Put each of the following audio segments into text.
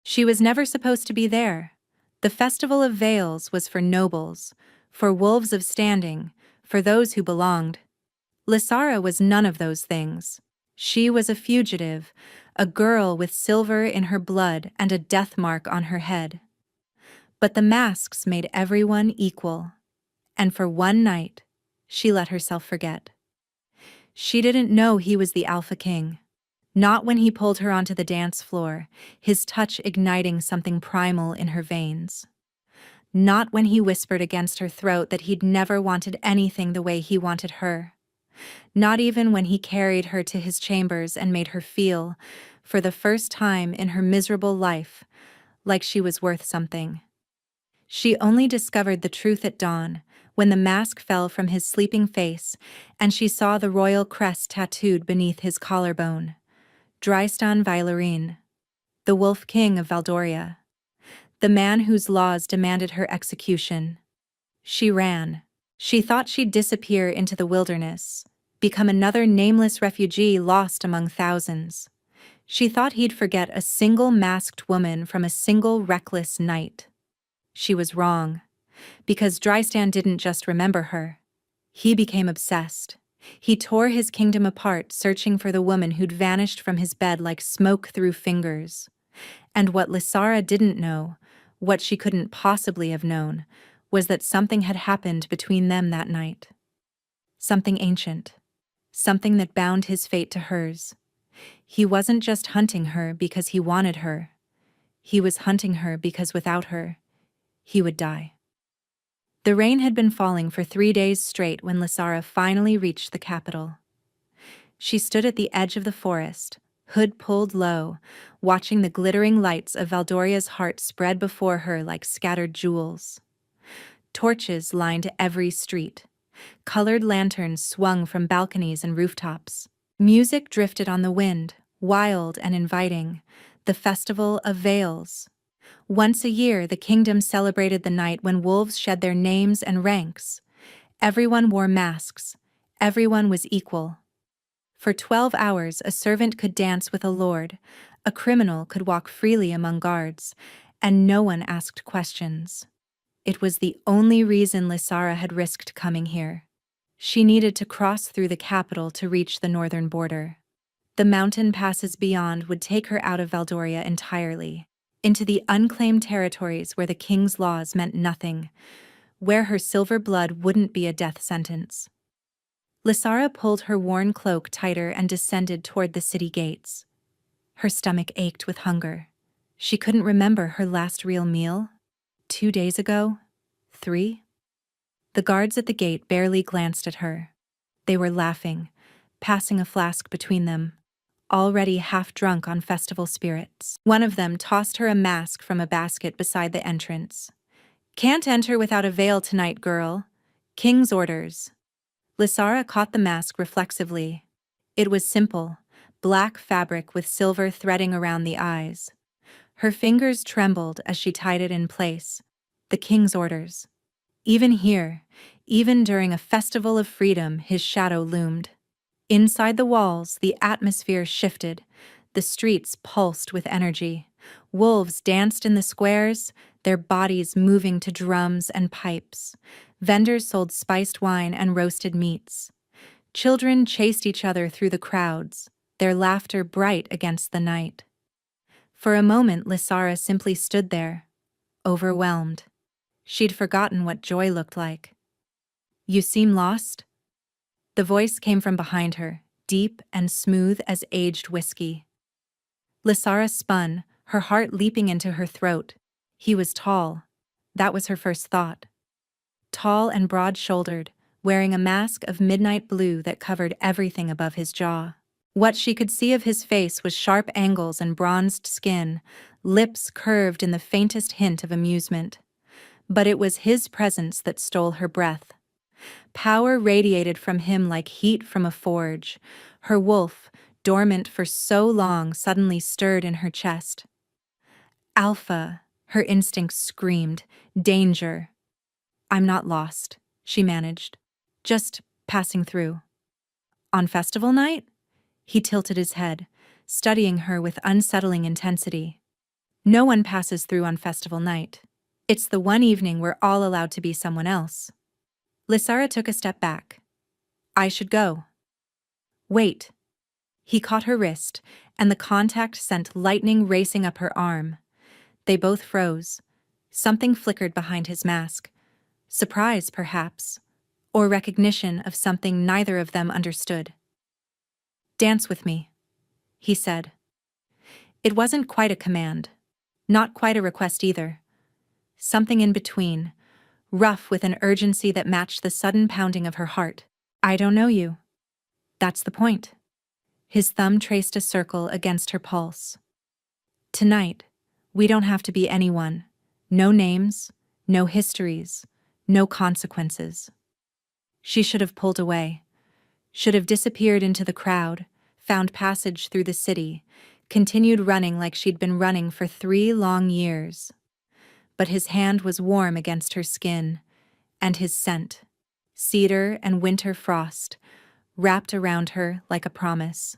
She was never supposed to be there. The Festival of Veils was for nobles, for wolves of standing, for those who belonged. Lysara was none of those things. She was a fugitive, a girl with silver in her blood and a death mark on her head. But the masks made everyone equal, and for one night, she let herself forget. She didn't know he was the Alpha King. Not when he pulled her onto the dance floor, his touch igniting something primal in her veins. Not when he whispered against her throat that he'd never wanted anything the way he wanted her. Not even when he carried her to his chambers and made her feel, for the first time in her miserable life, like she was worth something. She only discovered the truth at dawn, when the mask fell from his sleeping face and she saw the royal crest tattooed beneath his collarbone. Dristan Vailarine, the Wolf King of Valdoria, the man whose laws demanded her execution. She ran. She thought she'd disappear into the wilderness, become another nameless refugee lost among thousands. She thought he'd forget a single masked woman from a single reckless night. She was wrong, because Dristan didn't just remember her. He became obsessed. He tore his kingdom apart, searching for the woman who'd vanished from his bed like smoke through fingers. And what Lysara didn't know, what she couldn't possibly have known, was that something had happened between them that night. Something ancient. Something that bound his fate to hers. He wasn't just hunting her because he wanted her. He was hunting her because without her, he would die. The rain had been falling for 3 days straight when Lysara finally reached the capital. She stood at the edge of the forest, hood pulled low, watching the glittering lights of Valdoria's heart spread before her like scattered jewels. Torches lined every street. Colored lanterns swung from balconies and rooftops. Music drifted on the wind, wild and inviting, the Festival of Veils. Once a year, the kingdom celebrated the night when wolves shed their names and ranks. Everyone wore masks. Everyone was equal. For 12 hours, a servant could dance with a lord, a criminal could walk freely among guards, and no one asked questions. It was the only reason Lysara had risked coming here. She needed to cross through the capital to reach the northern border. The mountain passes beyond would take her out of Valdoria entirely, into the unclaimed territories where the king's laws meant nothing, where her silver blood wouldn't be a death sentence. Lysara pulled her worn cloak tighter and descended toward the city gates. Her stomach ached with hunger. She couldn't remember her last real meal. 2 days ago? 3? The guards at the gate barely glanced at her. They were laughing, passing a flask between them, already half drunk on festival spirits. One of them tossed her a mask from a basket beside the entrance. "Can't enter without a veil tonight, girl. King's orders." Lysara caught the mask reflexively. It was simple, black fabric with silver threading around the eyes. Her fingers trembled as she tied it in place. The king's orders. Even here, even during a festival of freedom, his shadow loomed. Inside the walls, the atmosphere shifted. The streets pulsed with energy. Wolves danced in the squares, their bodies moving to drums and pipes. Vendors sold spiced wine and roasted meats. Children chased each other through the crowds, their laughter bright against the night. For a moment, Lysara simply stood there, overwhelmed. She'd forgotten what joy looked like. "You seem lost?" The voice came from behind her, deep and smooth as aged whiskey. Lysara spun, her heart leaping into her throat. He was tall. That was her first thought. Tall and broad-shouldered, wearing a mask of midnight blue that covered everything above his jaw. What she could see of his face was sharp angles and bronzed skin, lips curved in the faintest hint of amusement. But it was his presence that stole her breath. Power radiated from him like heat from a forge. Her wolf, dormant for so long, suddenly stirred in her chest. "Alpha," her instincts screamed. "Danger." "I'm not lost," she managed. "Just passing through." "On festival night?" He tilted his head, studying her with unsettling intensity. No one passes through on festival night. It's the one evening we're all allowed to be someone else. Lysara took a step back. I should go. Wait. He caught her wrist, and the contact sent lightning racing up her arm. They both froze. Something flickered behind his mask. Surprise, perhaps, or recognition of something neither of them understood. Dance with me, he said. It wasn't quite a command. Not quite a request either. Something in between, rough with an urgency that matched the sudden pounding of her heart. I don't know you. That's the point. His thumb traced a circle against her pulse. Tonight, we don't have to be anyone. No names, no histories, no consequences. She should have pulled away. Should have disappeared into the crowd, found passage through the city, continued running like she'd been running for 3 long years. But his hand was warm against her skin, and his scent, cedar and winter frost, wrapped around her like a promise.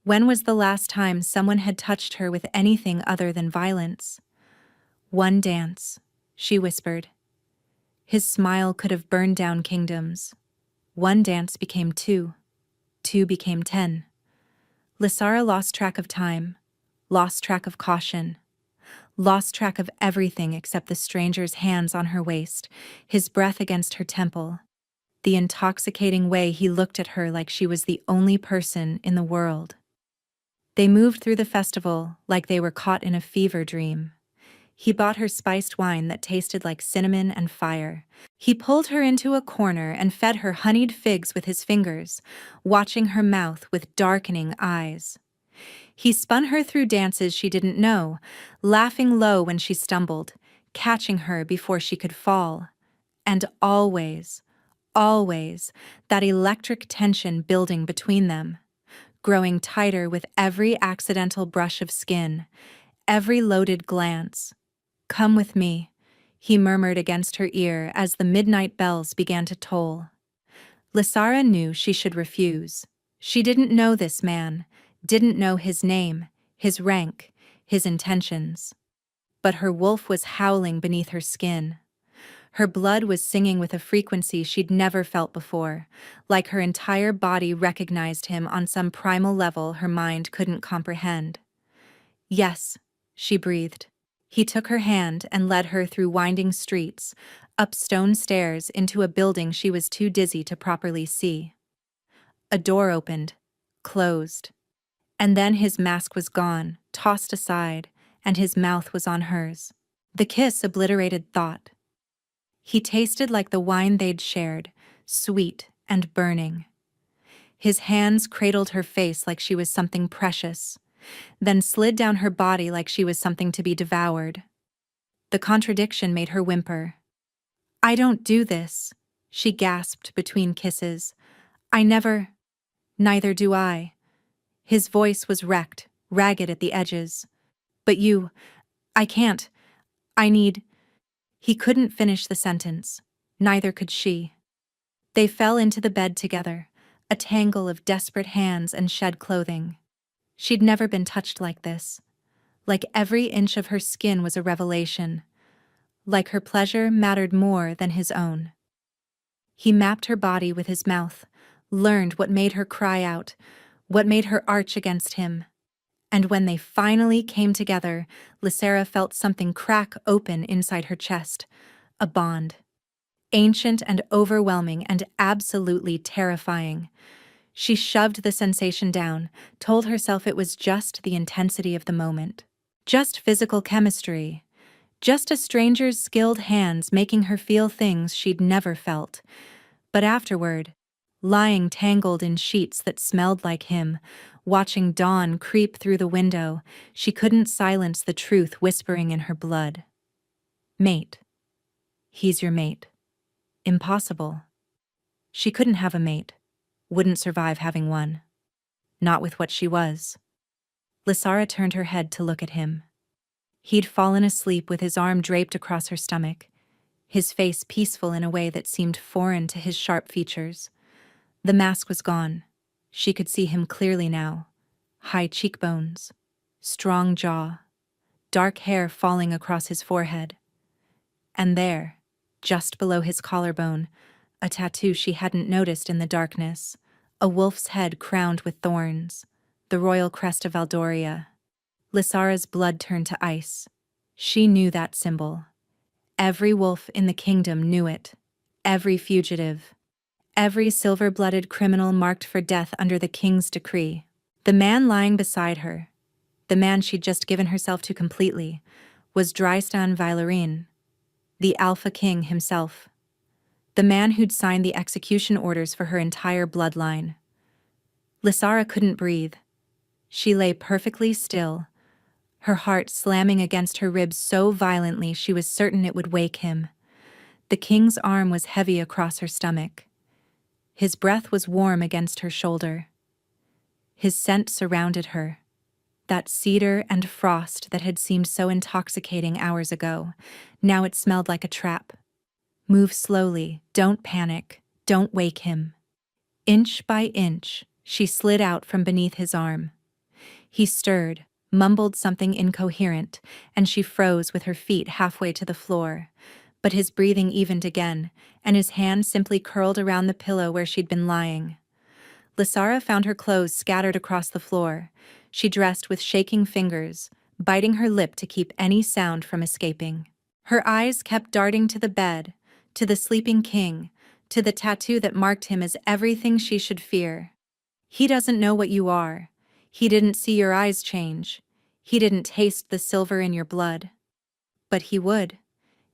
When was the last time someone had touched her with anything other than violence? One dance, she whispered. His smile could have burned down kingdoms. One dance became 2. 2 became 10. Lysara lost track of time, lost track of caution, lost track of everything except the stranger's hands on her waist, his breath against her temple, the intoxicating way he looked at her like she was the only person in the world. They moved through the festival like they were caught in a fever dream. He bought her spiced wine that tasted like cinnamon and fire. He pulled her into a corner and fed her honeyed figs with his fingers, watching her mouth with darkening eyes. He spun her through dances she didn't know, laughing low when she stumbled, catching her before she could fall. And always, always, that electric tension building between them, growing tighter with every accidental brush of skin, every loaded glance. Come with me, he murmured against her ear as the midnight bells began to toll. Lysara knew she should refuse. She didn't know this man, didn't know his name, his rank, his intentions. But her wolf was howling beneath her skin. Her blood was singing with a frequency she'd never felt before, like her entire body recognized him on some primal level her mind couldn't comprehend. Yes, she breathed. He took her hand and led her through winding streets, up stone stairs into a building she was too dizzy to properly see. A door opened, closed. And then his mask was gone, tossed aside, and his mouth was on hers. The kiss obliterated thought. He tasted like the wine they'd shared, sweet and burning. His hands cradled her face like she was something precious, then slid down her body like she was something to be devoured. The contradiction made her whimper. I don't do this, she gasped between kisses. I never. Neither do I. His voice was wrecked, ragged at the edges. But you, I can't. I need. He couldn't finish the sentence. Neither could she. They fell into the bed together, a tangle of desperate hands and shed clothing. She'd never been touched like this. Like every inch of her skin was a revelation. Like her pleasure mattered more than his own. He mapped her body with his mouth, learned what made her cry out, what made her arch against him. And when they finally came together, Lysara felt something crack open inside her chest. A bond. Ancient and overwhelming and absolutely terrifying. She shoved the sensation down, told herself it was just the intensity of the moment. Just physical chemistry. Just a stranger's skilled hands making her feel things she'd never felt. But afterward, lying tangled in sheets that smelled like him, watching dawn creep through the window, she couldn't silence the truth whispering in her blood. Mate. He's your mate. Impossible. She couldn't have a mate. Wouldn't survive having one. Not with what she was. Lysara turned her head to look at him. He'd fallen asleep with his arm draped across her stomach, his face peaceful in a way that seemed foreign to his sharp features. The mask was gone. She could see him clearly now. High cheekbones, strong jaw, dark hair falling across his forehead. And there, just below his collarbone, a tattoo she hadn't noticed in the darkness, a wolf's head crowned with thorns, the royal crest of Valdoria. Lysara's blood turned to ice. She knew that symbol. Every wolf in the kingdom knew it. Every fugitive. Every silver-blooded criminal marked for death under the king's decree. The man lying beside her, the man she'd just given herself to completely, was Dristan Valerin, the Alpha King himself. The man who'd signed the execution orders for her entire bloodline. Lysara couldn't breathe. She lay perfectly still, her heart slamming against her ribs so violently she was certain it would wake him. The king's arm was heavy across her stomach. His breath was warm against her shoulder. His scent surrounded her. That cedar and frost that had seemed so intoxicating hours ago, now it smelled like a trap. Move slowly, don't panic, don't wake him. Inch by inch, she slid out from beneath his arm. He stirred, mumbled something incoherent, and she froze with her feet halfway to the floor. But his breathing evened again, and his hand simply curled around the pillow where she'd been lying. Lysara found her clothes scattered across the floor. She dressed with shaking fingers, biting her lip to keep any sound from escaping. Her eyes kept darting to the bed, to the sleeping king, to the tattoo that marked him as everything she should fear. He doesn't know what you are. He didn't see your eyes change. He didn't taste the silver in your blood. But he would.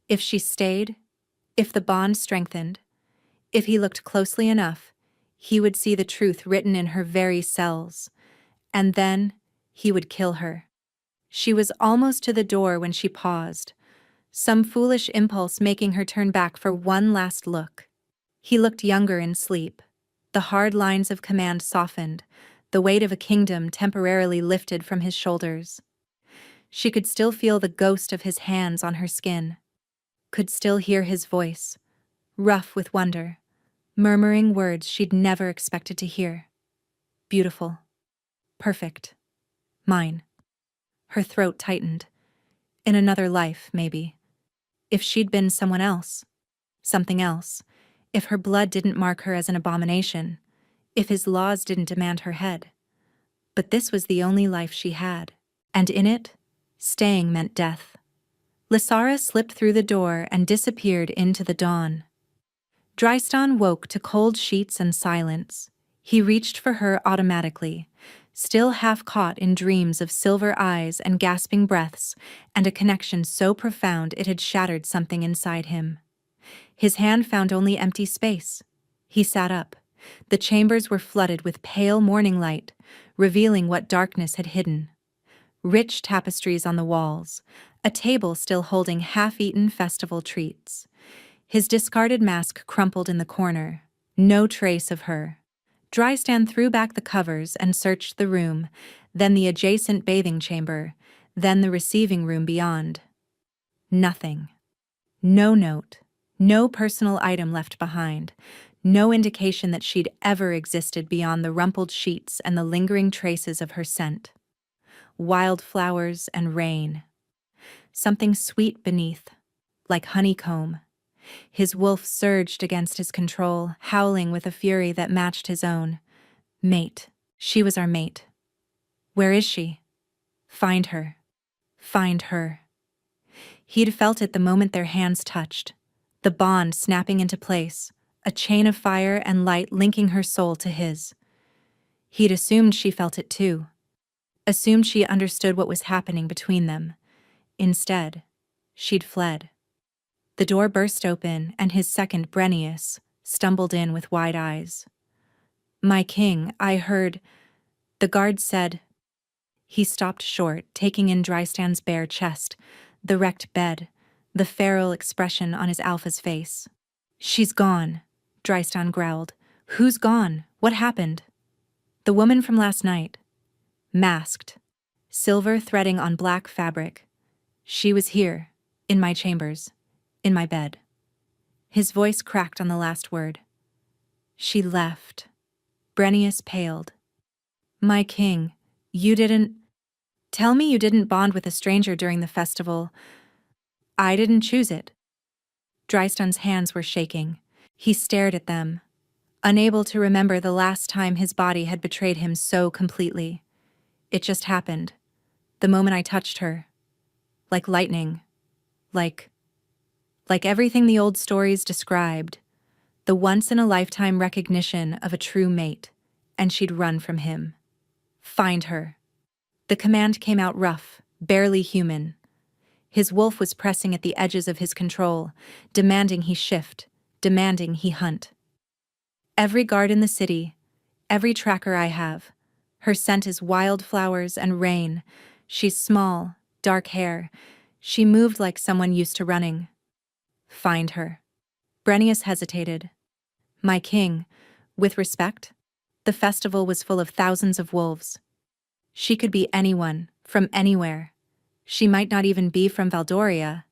If she stayed, if the bond strengthened, if he looked closely enough, he would see the truth written in her very cells. And then he would kill her. She was almost to the door when she paused, some foolish impulse making her turn back for one last look. He looked younger in sleep. The hard lines of command softened, the weight of a kingdom temporarily lifted from his shoulders. She could still feel the ghost of his hands on her skin, could still hear his voice, rough with wonder, murmuring words she'd never expected to hear. Beautiful. Perfect. Mine. Her throat tightened. In another life, maybe. If she'd been someone else. Something else. If her blood didn't mark her as an abomination. If his laws didn't demand her head. But this was the only life she had. And in it, staying meant death. Lysara slipped through the door and disappeared into the dawn. Dristan woke to cold sheets and silence. He reached for her automatically, still half caught in dreams of silver eyes and gasping breaths, and a connection so profound it had shattered something inside him. His hand found only empty space. He sat up. The chambers were flooded with pale morning light, revealing what darkness had hidden. Rich tapestries on the walls, a table still holding half-eaten festival treats. His discarded mask crumpled in the corner. No trace of her. Dristan threw back the covers and searched the room, then the adjacent bathing chamber, then the receiving room beyond. Nothing. No note. No personal item left behind. No indication that she'd ever existed beyond the rumpled sheets and the lingering traces of her scent. Wildflowers and rain. Something sweet beneath, like honeycomb. His wolf surged against his control, howling with a fury that matched his own. Mate. She was our mate. Where is she? Find her. Find her. He'd felt it the moment their hands touched, the bond snapping into place, a chain of fire and light linking her soul to his. He'd assumed she felt it too. Assumed she understood what was happening between them. Instead, she'd fled. The door burst open, and his second, Brenius, stumbled in with wide eyes. "My king, I heard..." The guard said. He stopped short, taking in Dristan's bare chest, the wrecked bed, the feral expression on his alpha's face. "She's gone," Dristan growled. "Who's gone? What happened?" "The woman from last night. Masked. Silver threading on black fabric. She was here, in my chambers, in my bed." His voice cracked on the last word. "She left." Brenius paled. "My king, you didn't..." Tell me you didn't bond with a stranger during the festival. I didn't choose it. Drystan's hands were shaking. He stared at them, unable to remember the last time his body had betrayed him so completely. It just happened. The moment I touched her. Like lightning. Like everything the old stories described. The once-in-a-lifetime recognition of a true mate. And she'd run from him. Find her. The command came out rough, barely human. His wolf was pressing at the edges of his control, demanding he shift, demanding he hunt. Every guard in the city, every tracker I have. Her scent is wildflowers and rain. She's small, dark hair. She moved like someone used to running. Find her. Brenius hesitated. My king, with respect, the festival was full of thousands of wolves. She could be anyone, from anywhere. She might not even be from Valdoria.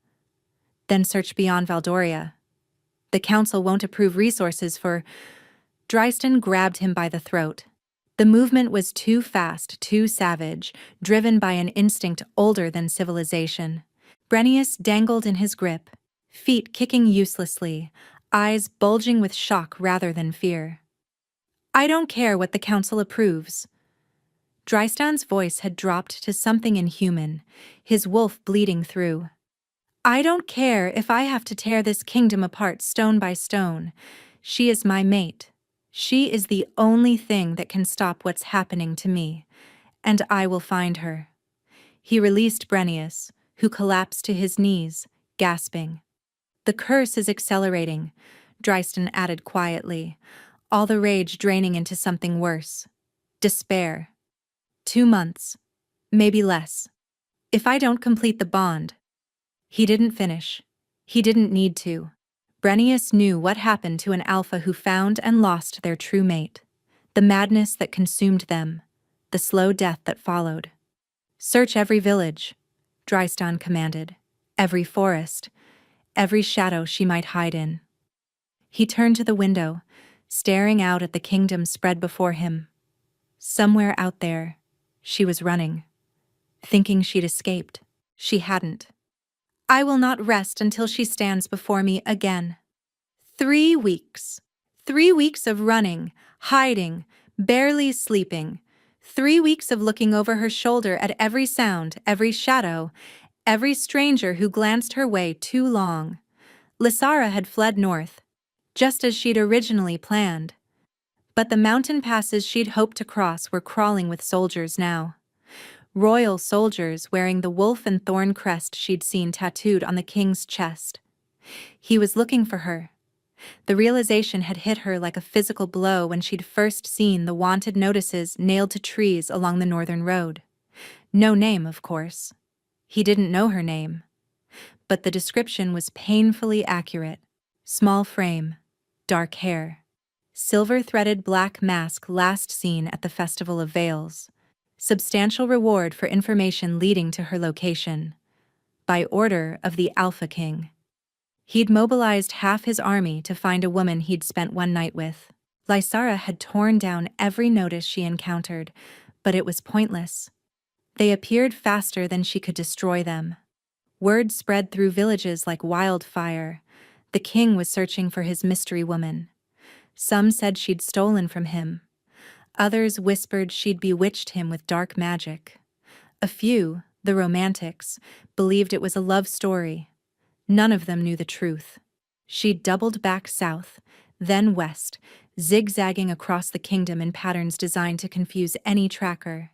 Then search beyond Valdoria. The council won't approve resources for... Drystan grabbed him by the throat. The movement was too fast, too savage, driven by an instinct older than civilization. Brenius dangled in his grip, feet kicking uselessly, eyes bulging with shock rather than fear. I don't care what the council approves. Drystan's voice had dropped to something inhuman, his wolf bleeding through. I don't care if I have to tear this kingdom apart stone by stone. She is my mate. She is the only thing that can stop what's happening to me, and I will find her. He released Brenius, who collapsed to his knees, gasping. The curse is accelerating, Drystan added quietly, all the rage draining into something worse. Despair. 2 months. Maybe less. If I don't complete the bond. He didn't finish. He didn't need to. Brenius knew what happened to an alpha who found and lost their true mate. The madness that consumed them. The slow death that followed. Search every village, Drystan commanded. Every forest. Every shadow she might hide in. He turned to the window, staring out at the kingdom spread before him. Somewhere out there, she was running. Thinking she'd escaped. She hadn't. I will not rest until she stands before me again. 3 weeks. 3 weeks of running, hiding, barely sleeping. 3 weeks of looking over her shoulder at every sound, every shadow, every stranger who glanced her way too long. Lysara had fled north, just as she'd originally planned. But the mountain passes she'd hoped to cross were crawling with soldiers now. Royal soldiers wearing the wolf and thorn crest she'd seen tattooed on the king's chest. He was looking for her. The realization had hit her like a physical blow when she'd first seen the wanted notices nailed to trees along the northern road. No name, of course. He didn't know her name. But the description was painfully accurate. Small frame, dark hair, silver-threaded black mask last seen at the Festival of Veils. Substantial reward for information leading to her location. By order of the Alpha King. He'd mobilized half his army to find a woman he'd spent one night with. Lysara had torn down every notice she encountered, but it was pointless. They appeared faster than she could destroy them. Word spread through villages like wildfire. The king was searching for his mystery woman. Some said she'd stolen from him. Others whispered she'd bewitched him with dark magic. A few, the romantics, believed it was a love story. None of them knew the truth. She'd doubled back south, then west, zigzagging across the kingdom in patterns designed to confuse any tracker.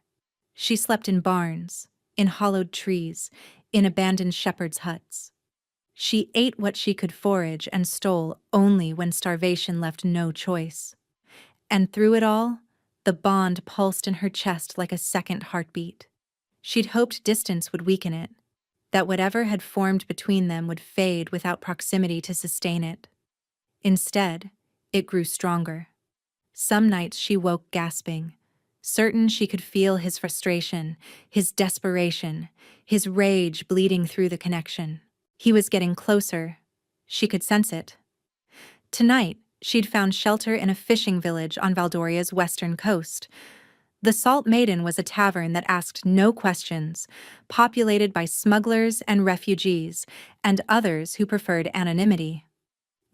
She slept in barns, in hollowed trees, in abandoned shepherds' huts. She ate what she could forage and stole only when starvation left no choice. And through it all, the bond pulsed in her chest like a second heartbeat. She'd hoped distance would weaken it, that whatever had formed between them would fade without proximity to sustain it. Instead, it grew stronger. Some nights she woke gasping, certain she could feel his frustration, his desperation, his rage bleeding through the connection. He was getting closer. She could sense it. Tonight, she'd found shelter in a fishing village on Valdoria's western coast. The Salt Maiden was a tavern that asked no questions, populated by smugglers and refugees, and others who preferred anonymity.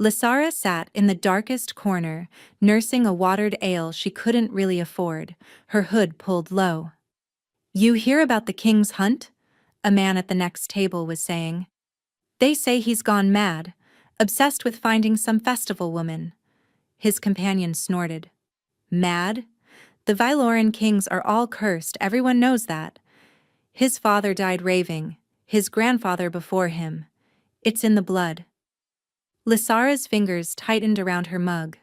Lysara sat in the darkest corner, nursing a watered ale she couldn't really afford, her hood pulled low. "You hear about the king's hunt?" a man at the next table was saying. "They say he's gone mad, obsessed with finding some festival woman." His companion snorted. "Mad? The Vyloran kings are all cursed, everyone knows that. His father died raving, his grandfather before him. It's in the blood." Lysara's fingers tightened around her mug.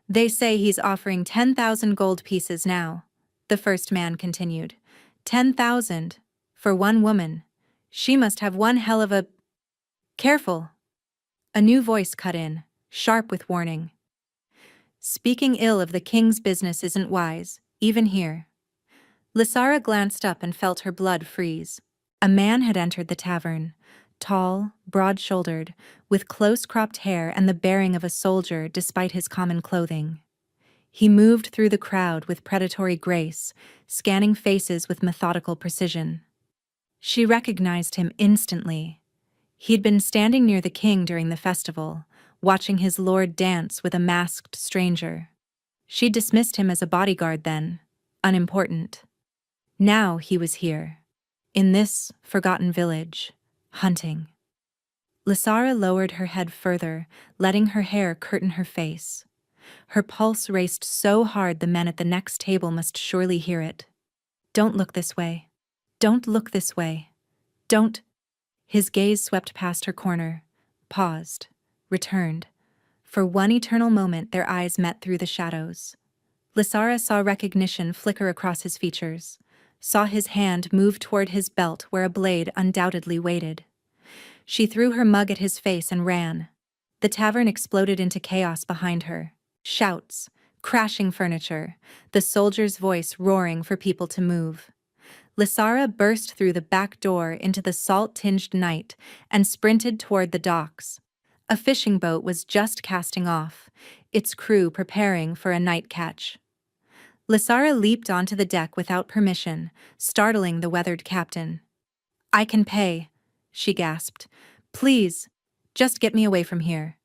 "They say he's offering 10,000 gold pieces now," the first man continued. 10,000 for one woman. She must have one hell of a... Careful! A new voice cut in, sharp with warning. "Speaking ill of the king's business isn't wise, even here." Lysara glanced up and felt her blood freeze. A man had entered the tavern, tall, broad-shouldered, with close-cropped hair and the bearing of a soldier despite his common clothing. He moved through the crowd with predatory grace, scanning faces with methodical precision. She recognized him instantly. He'd been standing near the king during the festival, watching his lord dance with a masked stranger. She dismissed him as a bodyguard then, unimportant. Now he was here, in this forgotten village, hunting. Lysara lowered her head further, letting her hair curtain her face. Her pulse raced so hard the men at the next table must surely hear it. "Don't look this way. Don't look this way. Don't..." His gaze swept past her corner, paused, returned. For one eternal moment their eyes met through the shadows. Lysara saw recognition flicker across his features, saw his hand move toward his belt where a blade undoubtedly waited. She threw her mug at his face and ran. The tavern exploded into chaos behind her. Shouts, crashing furniture, the soldier's voice roaring for people to move. Lysara burst through the back door into the salt-tinged night and sprinted toward the docks. A fishing boat was just casting off, its crew preparing for a night catch. Lysara leaped onto the deck without permission, startling the weathered captain. "I can pay," she gasped. "Please, just get me away from here."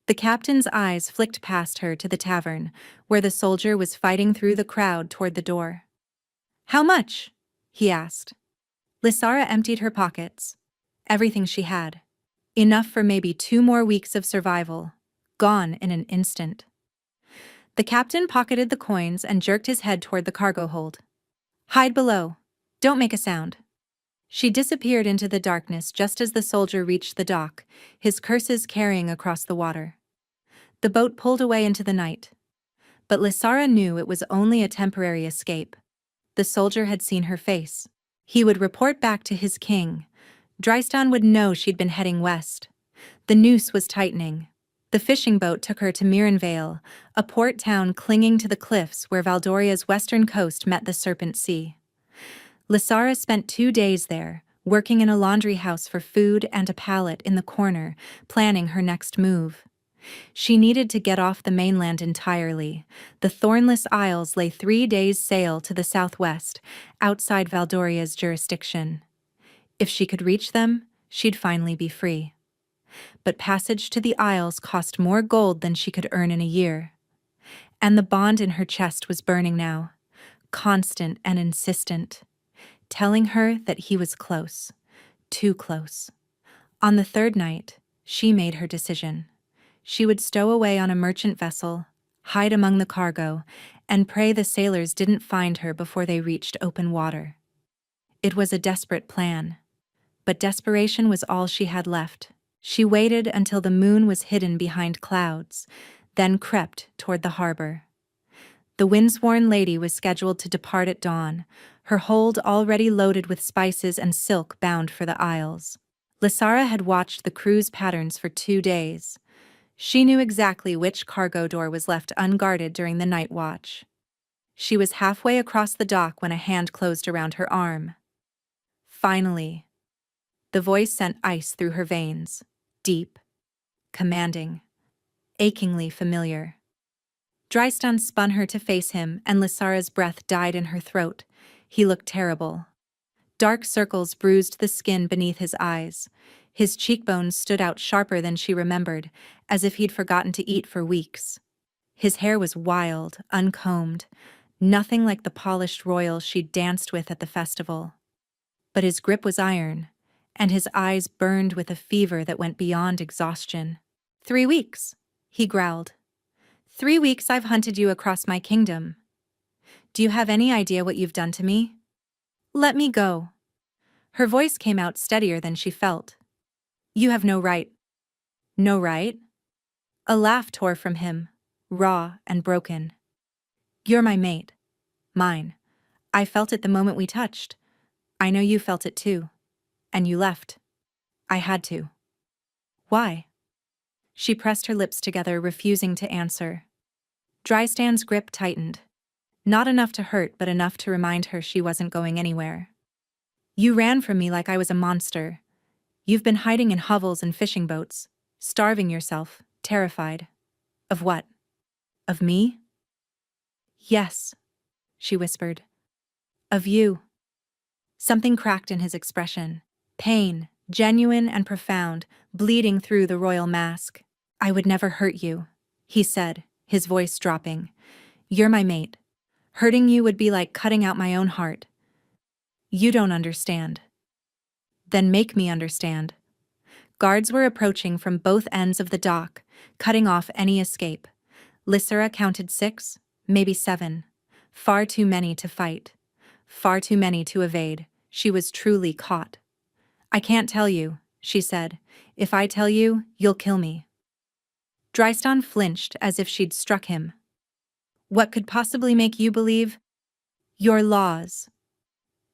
The captain's eyes flicked past her to the tavern, where the soldier was fighting through the crowd toward the door. "How much?" he asked. Lysara emptied her pockets. Everything she had. Enough for maybe 2 more weeks of survival. Gone in an instant. The captain pocketed the coins and jerked his head toward the cargo hold. "Hide below. Don't make a sound." She disappeared into the darkness just as the soldier reached the dock, his curses carrying across the water. The boat pulled away into the night. But Lysara knew it was only a temporary escape. The soldier had seen her face. He would report back to his king. Drystan would know she'd been heading west. The noose was tightening. The fishing boat took her to Mirenvale, a port town clinging to the cliffs where Valdoria's western coast met the Serpent Sea. Lysara spent 2 days there, working in a laundry house for food and a pallet in the corner, planning her next move. She needed to get off the mainland entirely. The Thornless Isles lay 3 days' sail to the southwest, outside Valdoria's jurisdiction. If she could reach them, she'd finally be free. But passage to the Isles cost more gold than she could earn in a year. And the bond in her chest was burning now, constant and insistent, telling her that he was close, too close. On the 3rd night, she made her decision. She would stow away on a merchant vessel, hide among the cargo, and pray the sailors didn't find her before they reached open water. It was a desperate plan. But desperation was all she had left. She waited until the moon was hidden behind clouds, then crept toward the harbor. The windsworn lady was scheduled to depart at dawn, her hold already loaded with spices and silk bound for the Isles. Lysara had watched the crew's patterns for 2 days. She knew exactly which cargo door was left unguarded during the night watch. She was halfway across the dock when a hand closed around her arm. Finally. The voice sent ice through her veins, deep, commanding, achingly familiar. Drystone spun her to face him, and Lysara's breath died in her throat. He looked terrible. Dark circles bruised the skin beneath his eyes. His cheekbones stood out sharper than she remembered, as if he'd forgotten to eat for weeks. His hair was wild, uncombed, nothing like the polished royals she'd danced with at the festival. But his grip was iron, and his eyes burned with a fever that went beyond exhaustion. 3 weeks, he growled. 3 weeks I've hunted you across my kingdom. Do you have any idea what you've done to me? Let me go. Her voice came out steadier than she felt. You have no right. No right? A laugh tore from him, raw and broken. You're my mate. Mine. I felt it the moment we touched. I know you felt it too. And you left. I had to. Why? She pressed her lips together, refusing to answer. Drystan's grip tightened. Not enough to hurt, but enough to remind her she wasn't going anywhere. You ran from me like I was a monster. You've been hiding in hovels and fishing boats, starving yourself, terrified. Of what? Of me? Yes, she whispered. Of you. Something cracked in his expression. Pain, genuine and profound, bleeding through the royal mask. I would never hurt you, he said, his voice dropping. You're my mate. Hurting you would be like cutting out my own heart. You don't understand. Then make me understand. Guards were approaching from both ends of the dock, cutting off any escape. Lysara counted 6, maybe 7. Far too many to fight. Far too many to evade. She was truly caught. I can't tell you, she said. If I tell you, you'll kill me. Drystone flinched as if she'd struck him. What could possibly make you believe? Your laws.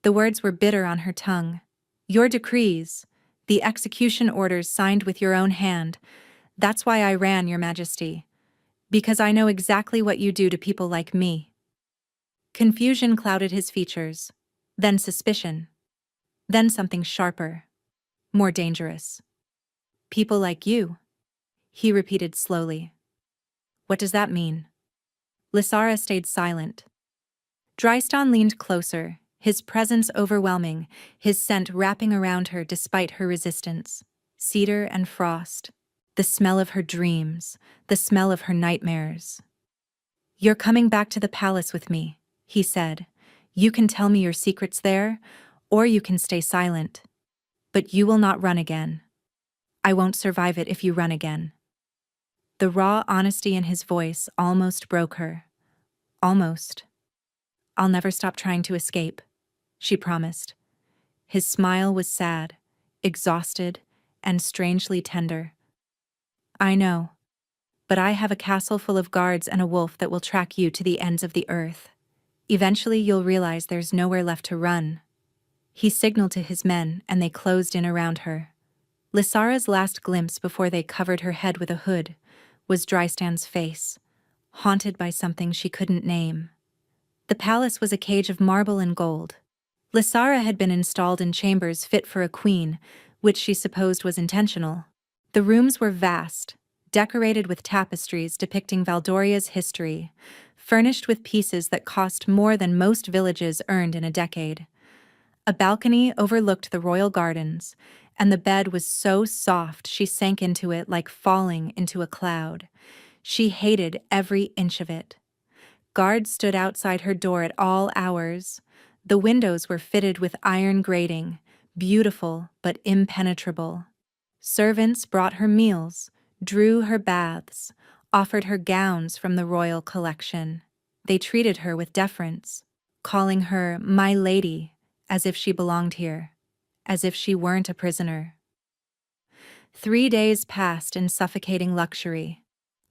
The words were bitter on her tongue. Your decrees, the execution orders signed with your own hand. That's why I ran, Your Majesty. Because I know exactly what you do to people like me. Confusion clouded his features. Then suspicion. Then something sharper. More dangerous. People like you, he repeated slowly. What does that mean? Lysara stayed silent. Drystone leaned closer, his presence overwhelming, his scent wrapping around her despite her resistance. Cedar and frost. The smell of her dreams, the smell of her nightmares. You're coming back to the palace with me, he said. You can tell me your secrets there, or you can stay silent. But you will not run again. I won't survive it if you run again. The raw honesty in his voice almost broke her. Almost. I'll never stop trying to escape, she promised. His smile was sad, exhausted, and strangely tender. I know, but I have a castle full of guards and a wolf that will track you to the ends of the earth. Eventually you'll realize there's nowhere left to run. He signaled to his men, and they closed in around her. Lysara's last glimpse before they covered her head with a hood was Drystan's face, haunted by something she couldn't name. The palace was a cage of marble and gold. Lysara had been installed in chambers fit for a queen, which she supposed was intentional. The rooms were vast, decorated with tapestries depicting Valdoria's history, furnished with pieces that cost more than most villages earned in a decade. A balcony overlooked the royal gardens, and the bed was so soft she sank into it like falling into a cloud. She hated every inch of it. Guards stood outside her door at all hours. The windows were fitted with iron grating, beautiful but impenetrable. Servants brought her meals, drew her baths, offered her gowns from the royal collection. They treated her with deference, calling her "my lady," as if she belonged here, as if she weren't a prisoner. 3 days passed in suffocating luxury.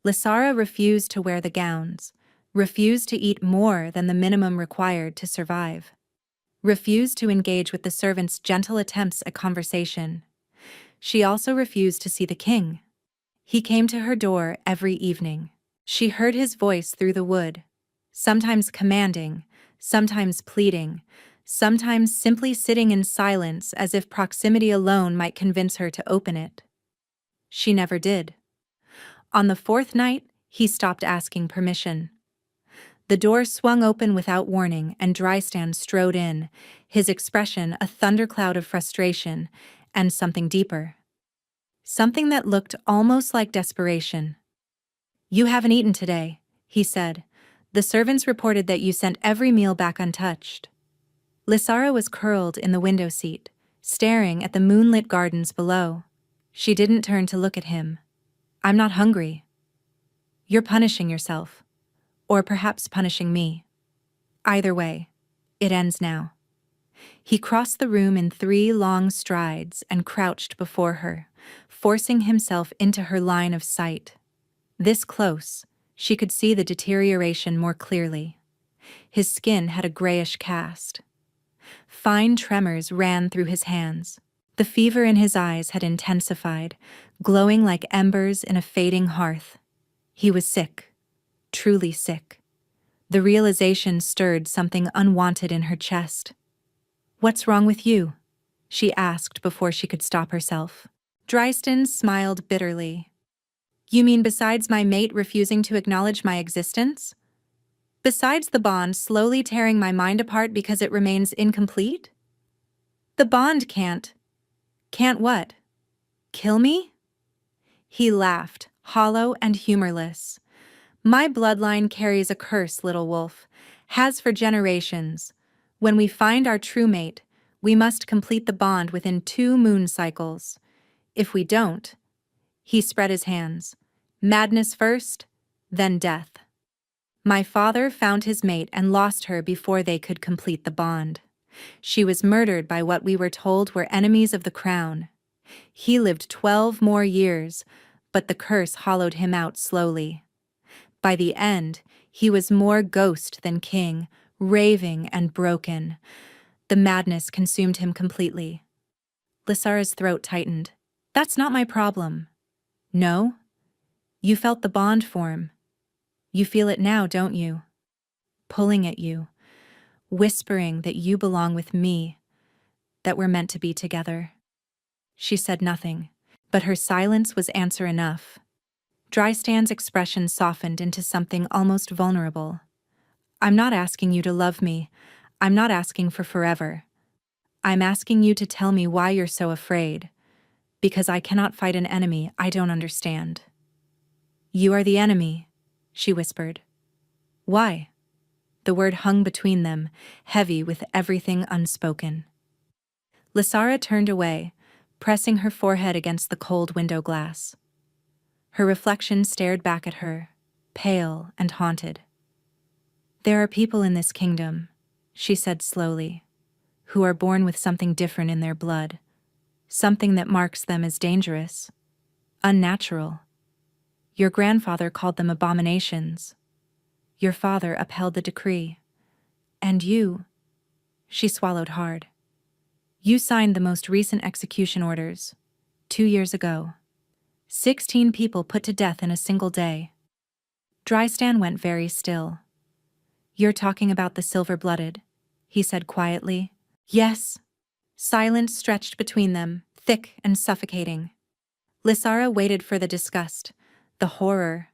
Lysara refused to wear the gowns, refused to eat more than the minimum required to survive, refused to engage with the servants' gentle attempts at conversation. She also refused to see the king. He came to her door every evening. She heard his voice through the wood, sometimes commanding, sometimes pleading, sometimes simply sitting in silence as if proximity alone might convince her to open it. She never did. On the 4th night, he stopped asking permission. The door swung open without warning and Drystan strode in, his expression a thundercloud of frustration and something deeper. Something that looked almost like desperation. "You haven't eaten today," he said. "The servants reported that you sent every meal back untouched." Lysara was curled in the window seat, staring at the moonlit gardens below. She didn't turn to look at him. "I'm not hungry." "You're punishing yourself. Or perhaps punishing me. Either way, it ends now." He crossed the room in 3 long strides and crouched before her, forcing himself into her line of sight. This close, she could see the deterioration more clearly. His skin had a grayish cast. Fine tremors ran through his hands. The fever in his eyes had intensified, glowing like embers in a fading hearth. He was sick, truly sick. The realization stirred something unwanted in her chest. "What's wrong with you?" she asked before she could stop herself. Drystan smiled bitterly. "You mean besides my mate refusing to acknowledge my existence? Besides the bond slowly tearing my mind apart because it remains incomplete? The bond can't. Can't what? Kill me?" He laughed, hollow and humorless. "My bloodline carries a curse, little wolf, has for generations. When we find our true mate, we must complete the bond within 2 moon cycles. If we don't..." He spread his hands. "Madness first, then death. My father found his mate and lost her before they could complete the bond. She was murdered by what we were told were enemies of the crown. He lived 12 more years, but the curse hollowed him out slowly. By the end, he was more ghost than king, raving and broken. The madness consumed him completely." Lysara's throat tightened. "That's not my problem." "No? You felt the bond form. You feel it now, don't you? Pulling at you, whispering that you belong with me, that we're meant to be together." She said nothing, but her silence was answer enough. Drystan's expression softened into something almost vulnerable. "I'm not asking you to love me. I'm not asking for forever. I'm asking you to tell me why you're so afraid. Because I cannot fight an enemy I don't understand." "You are the enemy," she whispered. "Why?" The word hung between them, heavy with everything unspoken. Lysara turned away, pressing her forehead against the cold window glass. Her reflection stared back at her, pale and haunted. "There are people in this kingdom," she said slowly, "who are born with something different in their blood, something that marks them as dangerous, unnatural. Your grandfather called them abominations. Your father upheld the decree. And you..." She swallowed hard. "You signed the most recent execution orders, 2 years ago. 16 people put to death in a single day." Drystan went very still. "You're talking about the silver-blooded," he said quietly. "Yes." Silence stretched between them, thick and suffocating. Lysara waited for the disgust, the horror,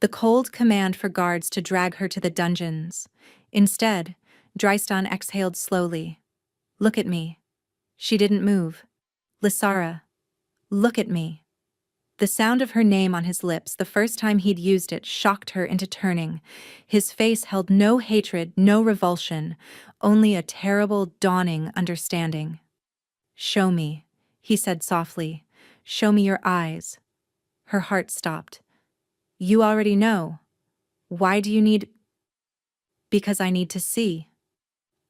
the cold command for guards to drag her to the dungeons. Instead, Drystan exhaled slowly. "Look at me." She didn't move. "Lysara, look at me." The sound of her name on his lips the first time he'd used it shocked her into turning. His face held no hatred, no revulsion, only a terrible, dawning understanding. "Show me," he said softly. "Show me your eyes." Her heart stopped. "You already know. Why do you need..." "Because I need to see.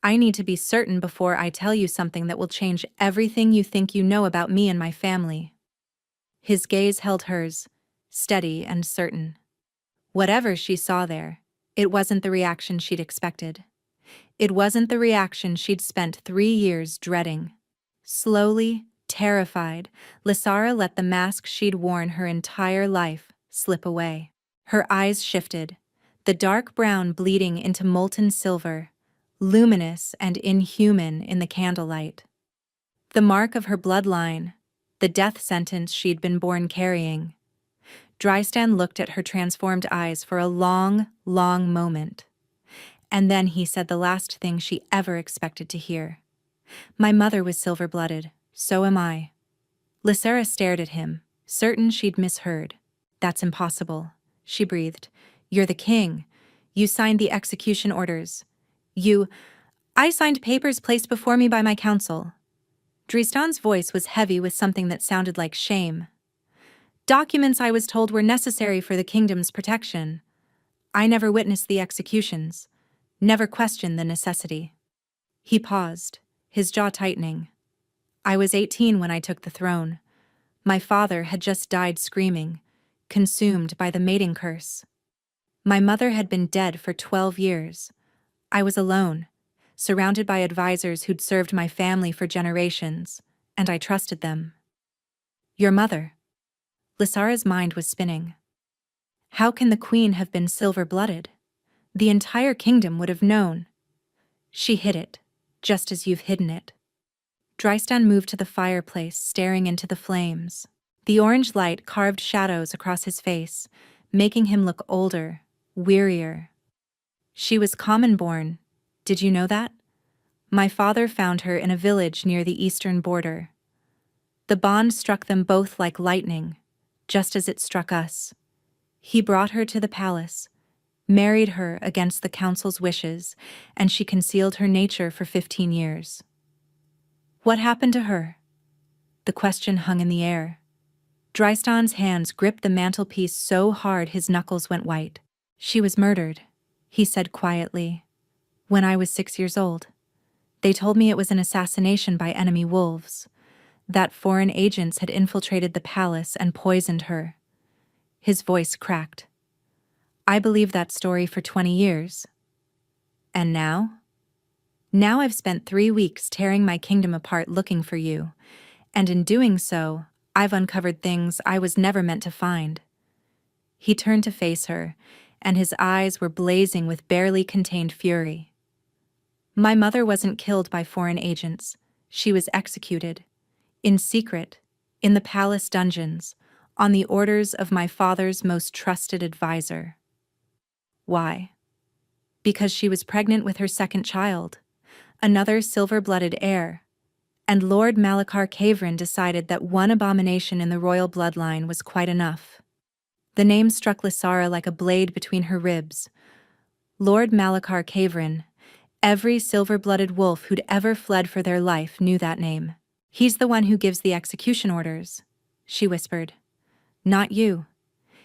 I need to be certain before I tell you something that will change everything you think you know about me and my family." His gaze held hers, steady and certain. Whatever she saw there, it wasn't the reaction she'd expected. It wasn't the reaction she'd spent 3 years dreading. Slowly, terrified, Lysara let the mask she'd worn her entire life slip away. Her eyes shifted, the dark brown bleeding into molten silver, luminous and inhuman in the candlelight. The mark of her bloodline, the death sentence she'd been born carrying. Drystan looked at her transformed eyes for a long, long moment. And then he said the last thing she ever expected to hear. My mother was silver-blooded, so am I. Lysara stared at him, certain she'd misheard. That's impossible, she breathed. You're the king. You signed the execution orders. I signed papers placed before me by my council. Dristan's voice was heavy with something that sounded like shame. Documents I was told were necessary for the kingdom's protection. I never witnessed the executions, never questioned the necessity. He paused, his jaw tightening. I was 18 when I took the throne. My father had just died screaming, consumed by the mating curse. My mother had been dead for 12 years. I was alone, surrounded by advisors who'd served my family for generations, and I trusted them. Your mother. Lysara's mind was spinning. How can the queen have been silver-blooded? The entire kingdom would have known. She hid it, just as you've hidden it. Dristan moved to the fireplace, staring into the flames. The orange light carved shadows across his face, making him look older, wearier. She was common-born. Did you know that? My father found her in a village near the eastern border. The bond struck them both like lightning, just as it struck us. He brought her to the palace, married her against the council's wishes, and she concealed her nature for 15 years. What happened to her? The question hung in the air. Dristan's hands gripped the mantelpiece so hard his knuckles went white. She was murdered, he said quietly, when I was 6 years old. They told me it was an assassination by enemy wolves, that foreign agents had infiltrated the palace and poisoned her. His voice cracked. I believed that story for 20 years. And now? Now I've spent 3 weeks tearing my kingdom apart looking for you, and in doing so, I've uncovered things I was never meant to find. He turned to face her, and his eyes were blazing with barely contained fury. My mother wasn't killed by foreign agents. She was executed. In secret, in the palace dungeons, on the orders of my father's most trusted advisor. Why? Because she was pregnant with her second child, another silver-blooded heir, and Lord Malachar Kavrin decided that one abomination in the royal bloodline was quite enough. The name struck Lysara like a blade between her ribs. Lord Malachar Kavrin. Every silver-blooded wolf who'd ever fled for their life knew that name. He's the one who gives the execution orders, she whispered. Not you.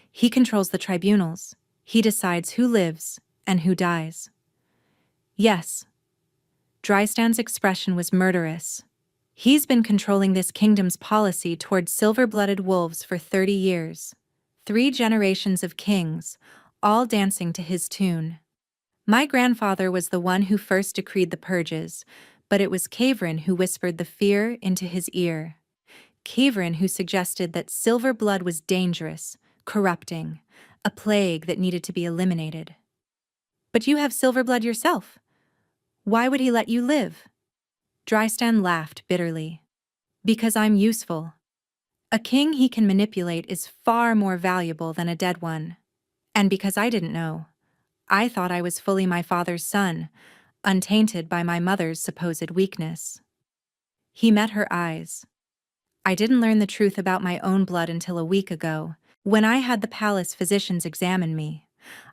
He controls the tribunals. He decides who lives and who dies. Yes. Dristan's expression was murderous. He's been controlling this kingdom's policy toward silver-blooded wolves for 30 years. 3 generations of kings, all dancing to his tune. My grandfather was the one who first decreed the purges, but it was Kavrin who whispered the fear into his ear. Kavrin who suggested that silver blood was dangerous, corrupting, a plague that needed to be eliminated. But you have silver blood yourself. Why would he let you live? Dristan laughed bitterly. Because I'm useful. A king he can manipulate is far more valuable than a dead one. And because I didn't know. I thought I was fully my father's son, untainted by my mother's supposed weakness. He met her eyes. I didn't learn the truth about my own blood until a week ago, when I had the palace physicians examine me.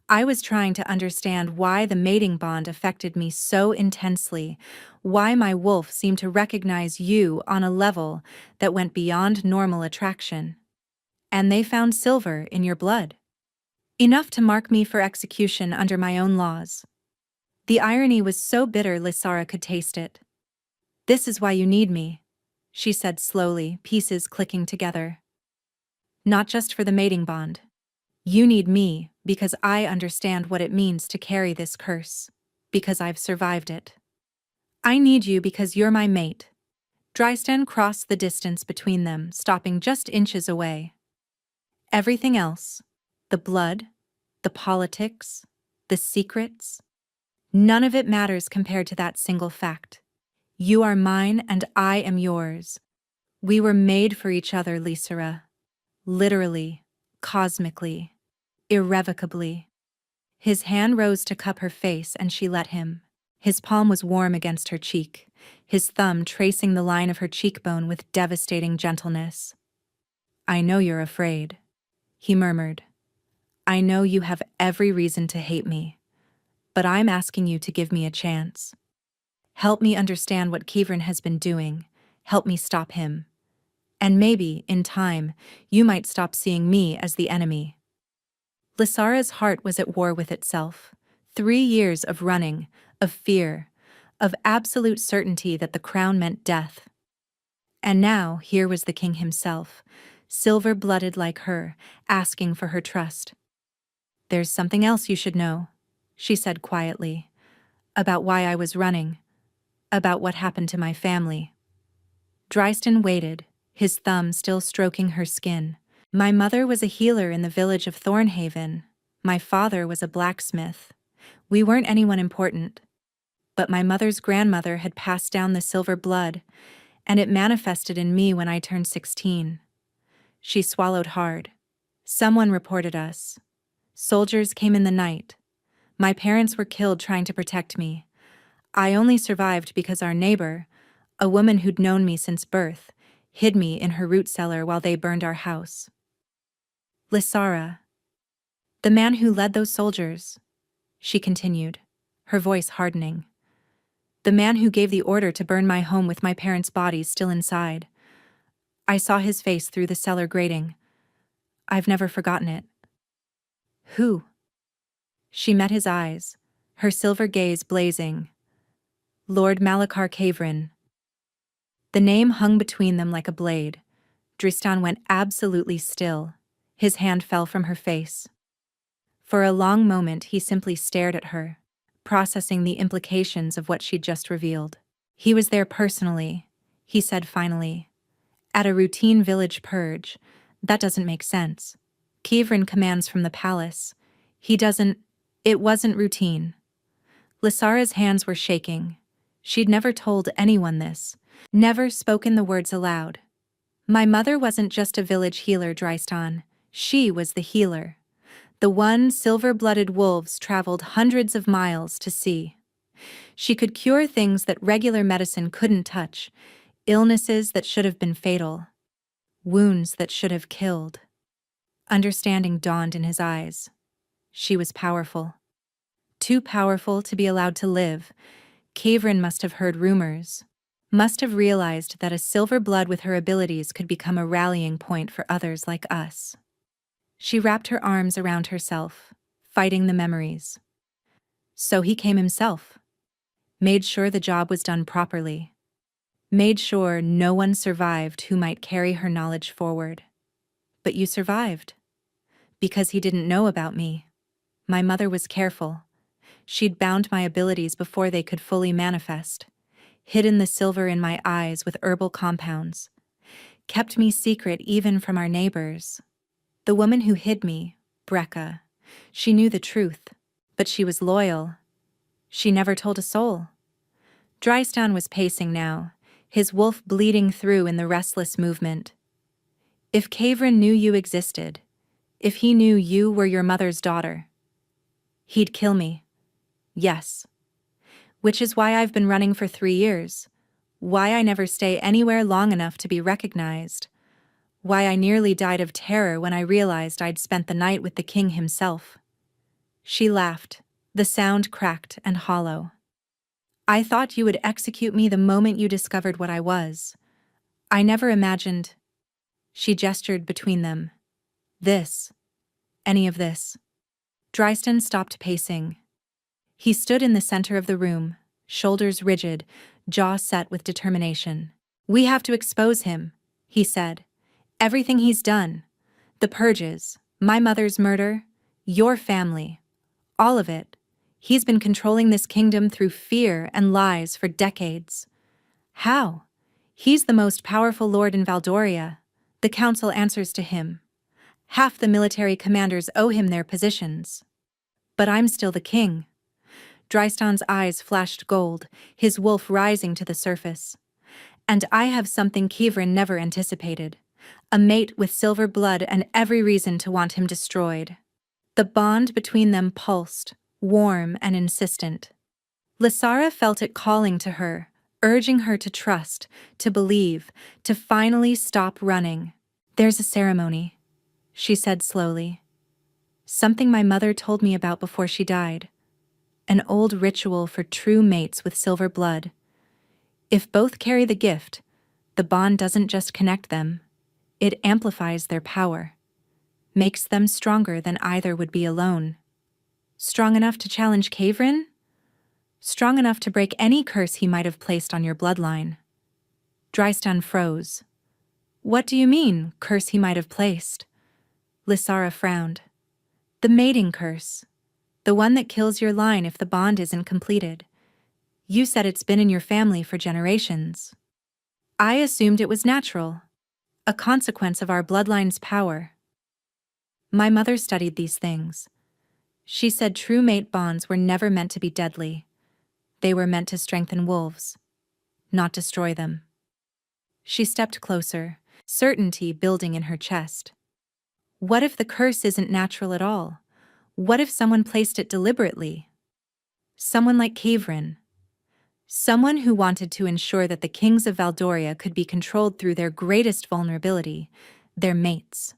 I was trying to understand why the mating bond affected me so intensely, why my wolf seemed to recognize you on a level that went beyond normal attraction. And they found silver in your blood. Enough to mark me for execution under my own laws. The irony was so bitter Lysara could taste it. This is why you need me, she said slowly, pieces clicking together. Not just for the mating bond. You need me because I understand what it means to carry this curse, because I've survived it. I need you because you're my mate. Dristan crossed the distance between them, stopping just inches away. Everything else, the blood, the politics, the secrets, none of it matters compared to that single fact. You are mine and I am yours. We were made for each other, Lysara. Literally, cosmically, irrevocably. His hand rose to cup her face and she let him. His palm was warm against her cheek, his thumb tracing the line of her cheekbone with devastating gentleness. "I know you're afraid," he murmured. "I know you have every reason to hate me, but I'm asking you to give me a chance. Help me understand what Kivrin has been doing, help me stop him. And maybe, in time, you might stop seeing me as the enemy." Lysara's heart was at war with itself. 3 years of running, of fear, of absolute certainty that the crown meant death. And now, here was the king himself, silver-blooded like her, asking for her trust. "There's something else you should know," she said quietly, "about why I was running, about what happened to my family." Dryston waited, his thumb still stroking her skin. "My mother was a healer in the village of Thornhaven. My father was a blacksmith. We weren't anyone important. But my mother's grandmother had passed down the silver blood, and it manifested in me when I turned 16. She swallowed hard. Someone reported us. Soldiers came in the night. My parents were killed trying to protect me. I only survived because our neighbor, a woman who'd known me since birth, hid me in her root cellar while they burned our house." "Lysara, the man who led those soldiers," she continued, her voice hardening. "The man who gave the order to burn my home with my parents' bodies still inside. I saw his face through the cellar grating. I've never forgotten it." "Who?" She met his eyes, her silver gaze blazing. "Lord Malachar Kavrin." The name hung between them like a blade. Dristan went absolutely still. His hand fell from her face. For a long moment he simply stared at her, processing the implications of what she'd just revealed. "He was there personally," he said finally. "At a routine village purge. That doesn't make sense. Kivrin commands from the palace. He doesn't— It wasn't routine." Lysara's hands were shaking. She'd never told anyone this, never spoken the words aloud. "My mother wasn't just a village healer, Drystan. She was the healer. The one silver-blooded wolves traveled hundreds of miles to see. She could cure things that regular medicine couldn't touch, illnesses that should have been fatal, wounds that should have killed." Understanding dawned in his eyes. She was powerful. Too powerful to be allowed to live. Kavrin must have heard rumors, must have realized that a silver blood with her abilities could become a rallying point for others like us. She wrapped her arms around herself, fighting the memories. So he came himself. Made sure the job was done properly. Made sure no one survived who might carry her knowledge forward. "But you survived." "Because he didn't know about me. My mother was careful. She'd bound my abilities before they could fully manifest, hidden the silver in my eyes with herbal compounds, kept me secret even from our neighbors. The woman who hid me, Brecca, she knew the truth, but she was loyal. She never told a soul." Drystan was pacing now, his wolf bleeding through in the restless movement. "If Kavrin knew you existed, if he knew you were your mother's daughter, he'd kill me. Yes. Which is why I've been running for 3 years, why I never stay anywhere long enough to be recognized, why I nearly died of terror when I realized I'd spent the night with the king himself." She laughed, the sound cracked and hollow. "I thought you would execute me the moment you discovered what I was. I never imagined—" She gestured between them. "This. Any of this." Drystan stopped pacing. He stood in the center of the room, shoulders rigid, jaw set with determination. "We have to expose him," he said. "Everything he's done. The purges, my mother's murder, your family. All of it. He's been controlling this kingdom through fear and lies for decades. How? He's the most powerful lord in Valdoria. The council answers to him. Half the military commanders owe him their positions. But I'm still the king." Drystan's eyes flashed gold, his wolf rising to the surface. "And I have something Kivrin never anticipated. A mate with silver blood and every reason to want him destroyed." The bond between them pulsed, warm and insistent. Lysara felt it calling to her, urging her to trust, to believe, to finally stop running. "There's a ceremony," she said slowly. "Something my mother told me about before she died. An old ritual for true mates with silver blood. If both carry the gift, the bond doesn't just connect them, it amplifies their power, makes them stronger than either would be alone. Strong enough to challenge Kavrin? Strong enough to break any curse he might have placed on your bloodline." Drystan froze. "What do you mean, curse he might have placed?" Lysara frowned. "The mating curse. The one that kills your line if the bond isn't completed. You said it's been in your family for generations. I assumed it was natural, a consequence of our bloodline's power. My mother studied these things. She said true mate bonds were never meant to be deadly. They were meant to strengthen wolves, not destroy them." She stepped closer, certainty building in her chest. What if the curse isn't natural at all? What if someone placed it deliberately? Someone like Kavrin. Someone who wanted to ensure that the kings of Valdoria could be controlled through their greatest vulnerability, their mates.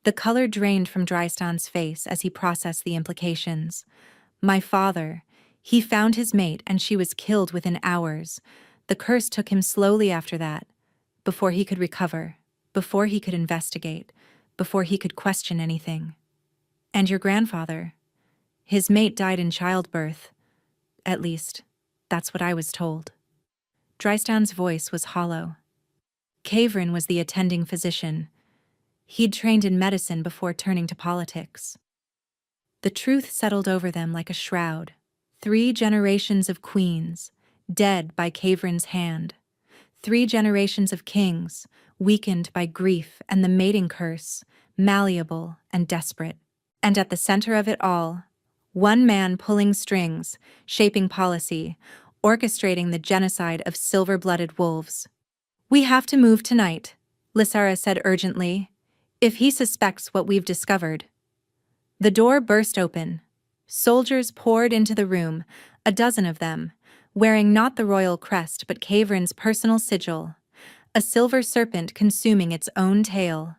The color drained from Drystan's face as he processed the implications. My father, he found his mate and she was killed within hours. The curse took him slowly after that, before he could recover, before he could investigate, before he could question anything. And your grandfather, his mate died in childbirth. At least, that's what I was told. Drystan's voice was hollow. Kavrin was the attending physician. He'd trained in medicine before turning to politics. The truth settled over them like a shroud. 3 generations of queens, dead by Kavrin's hand. 3 generations of kings, weakened by grief and the mating curse, malleable and desperate. And at the center of it all, one man pulling strings, shaping policy, orchestrating the genocide of silver-blooded wolves. "We have to move tonight," Lysara said urgently, "if he suspects what we've discovered." The door burst open. Soldiers poured into the room, a dozen of them, wearing not the royal crest but Kavrin's personal sigil, a silver serpent consuming its own tail.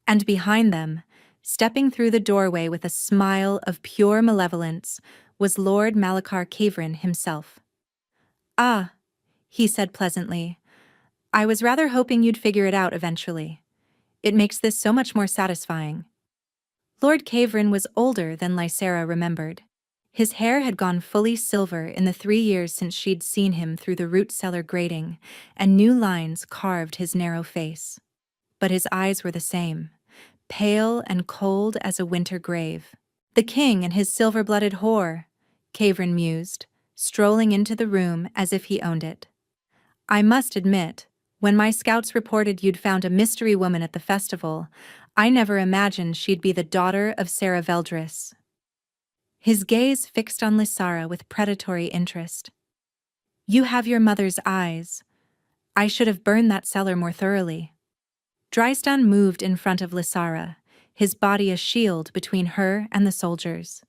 And behind them, stepping through the doorway with a smile of pure malevolence, was Lord Malachar Kavrin himself. "Ah," he said pleasantly, "I was rather hoping you'd figure it out eventually. It makes this so much more satisfying." Lord Kavrin was older than Lysara remembered. His hair had gone fully silver in the 3 years since she'd seen him through the root cellar grating, and new lines carved his narrow face. But his eyes were the same, pale and cold as a winter grave. "The king and his silver-blooded whore," Kavrin mused, strolling into the room as if he owned it. "I must admit, when my scouts reported you'd found a mystery woman at the festival, I never imagined she'd be the daughter of Sarah Veldris." His gaze fixed on Lysara with predatory interest. "You have your mother's eyes. I should have burned that cellar more thoroughly." Drystan moved in front of Lysara, his body a shield between her and the soldiers.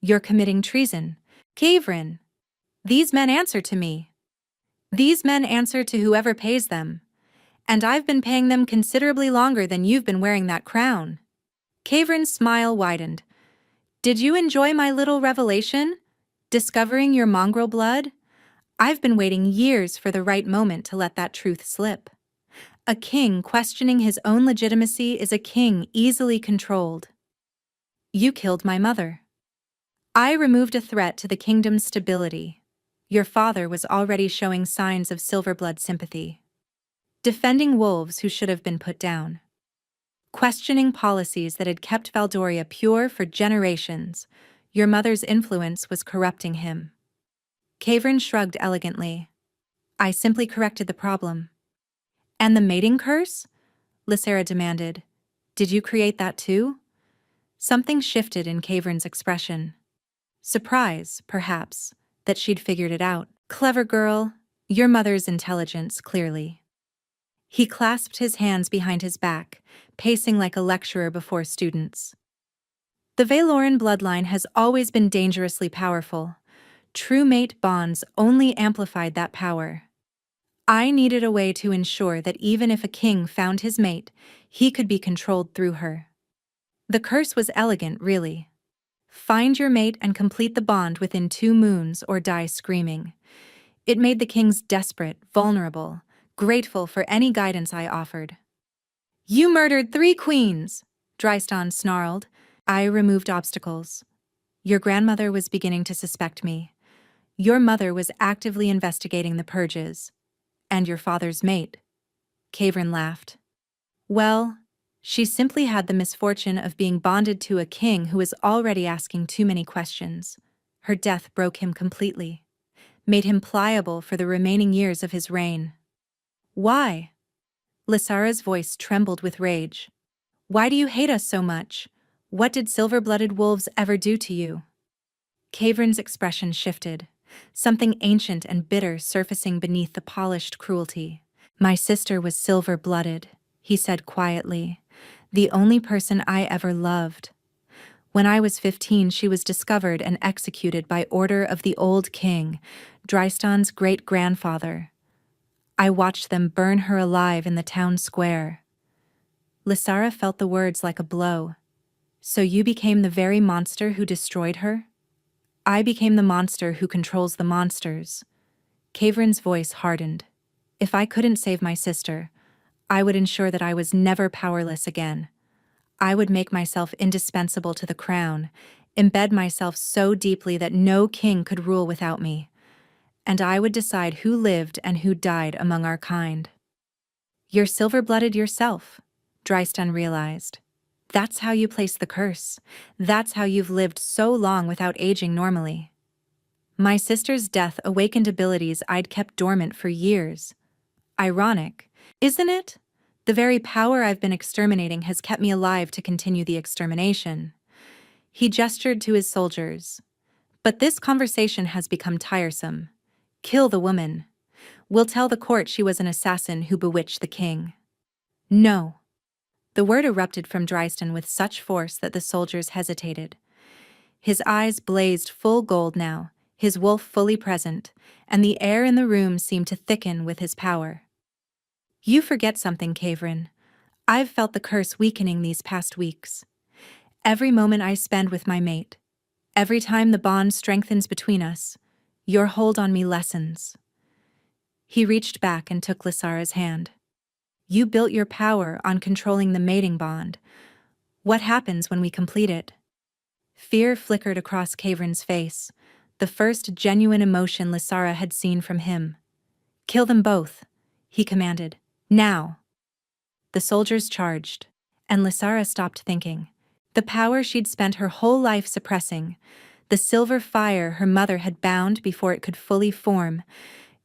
"You're committing treason. Kavrin! These men answer to me. These men answer to whoever pays them. And I've been paying them considerably longer than you've been wearing that crown." Kavrin's smile widened. "Did you enjoy my little revelation? Discovering your mongrel blood? I've been waiting years for the right moment to let that truth slip. A king questioning his own legitimacy is a king easily controlled. You killed my mother. I removed a threat to the kingdom's stability. Your father was already showing signs of silverblood sympathy. Defending wolves who should have been put down. Questioning policies that had kept Valdoria pure for generations. Your mother's influence was corrupting him." Kavrin shrugged elegantly. "I simply corrected the problem." "And the mating curse?" Lysara demanded. "Did you create that too?" Something shifted in Kavrin's expression. Surprise, perhaps, that she'd figured it out. "Clever girl, your mother's intelligence, clearly." He clasped his hands behind his back, pacing like a lecturer before students. The Valoran bloodline has always been dangerously powerful. True mate bonds only amplified that power. I needed a way to ensure that even if a king found his mate, he could be controlled through her. The curse was elegant, really. Find your mate and complete the bond within 2 moons or die screaming. It made the kings desperate, vulnerable, grateful for any guidance I offered. You murdered 3 queens, Drystan snarled. I removed obstacles. Your grandmother was beginning to suspect me. Your mother was actively investigating the purges. And your father's mate. Kavrin laughed. Well, she simply had the misfortune of being bonded to a king who was already asking too many questions. Her death broke him completely, made him pliable for the remaining years of his reign. Why? Lysara's voice trembled with rage. Why do you hate us so much? What did silver-blooded wolves ever do to you? Kavrin's expression shifted, something ancient and bitter surfacing beneath the polished cruelty. My sister was silver-blooded, he said quietly, the only person I ever loved. When I was 15, she was discovered and executed by order of the old king, Drystan's great-grandfather. I watched them burn her alive in the town square. Lysara felt the words like a blow. So you became the very monster who destroyed her? I became the monster who controls the monsters. Kavrin's voice hardened. If I couldn't save my sister, I would ensure that I was never powerless again. I would make myself indispensable to the crown, embed myself so deeply that no king could rule without me. And I would decide who lived and who died among our kind. You're silver-blooded yourself, Drystan realized. That's how you place the curse. That's how you've lived so long without aging normally. My sister's death awakened abilities I'd kept dormant for years. Ironic, isn't it? The very power I've been exterminating has kept me alive to continue the extermination. He gestured to his soldiers. But this conversation has become tiresome. Kill the woman. We'll tell the court she was an assassin who bewitched the king. No. The word erupted from Drystan with such force that the soldiers hesitated. His eyes blazed full gold now, his wolf fully present, and the air in the room seemed to thicken with his power. You forget something, Kavrin. I've felt the curse weakening these past weeks. Every moment I spend with my mate, every time the bond strengthens between us, your hold on me lessens. He reached back and took Lysara's hand. You built your power on controlling the mating bond. What happens when we complete it? Fear flickered across Kavrin's face, the first genuine emotion Lysara had seen from him. Kill them both, he commanded. Now. The soldiers charged, and Lysara stopped thinking. The power she'd spent her whole life suppressing, the silver fire her mother had bound before it could fully form,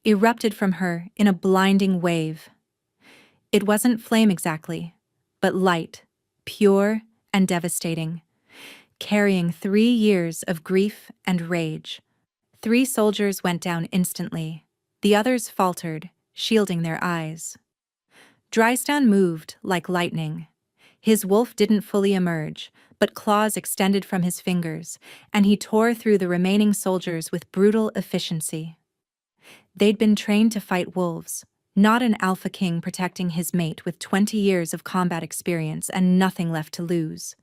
erupted from her in a blinding wave. It wasn't flame exactly, but light, pure and devastating, carrying 3 years of grief and rage. 3 soldiers went down instantly. The others faltered, shielding their eyes. Drystan moved like lightning. His wolf didn't fully emerge, but claws extended from his fingers, and he tore through the remaining soldiers with brutal efficiency. They'd been trained to fight wolves, not an alpha king protecting his mate with 20 years of combat experience and nothing left to lose.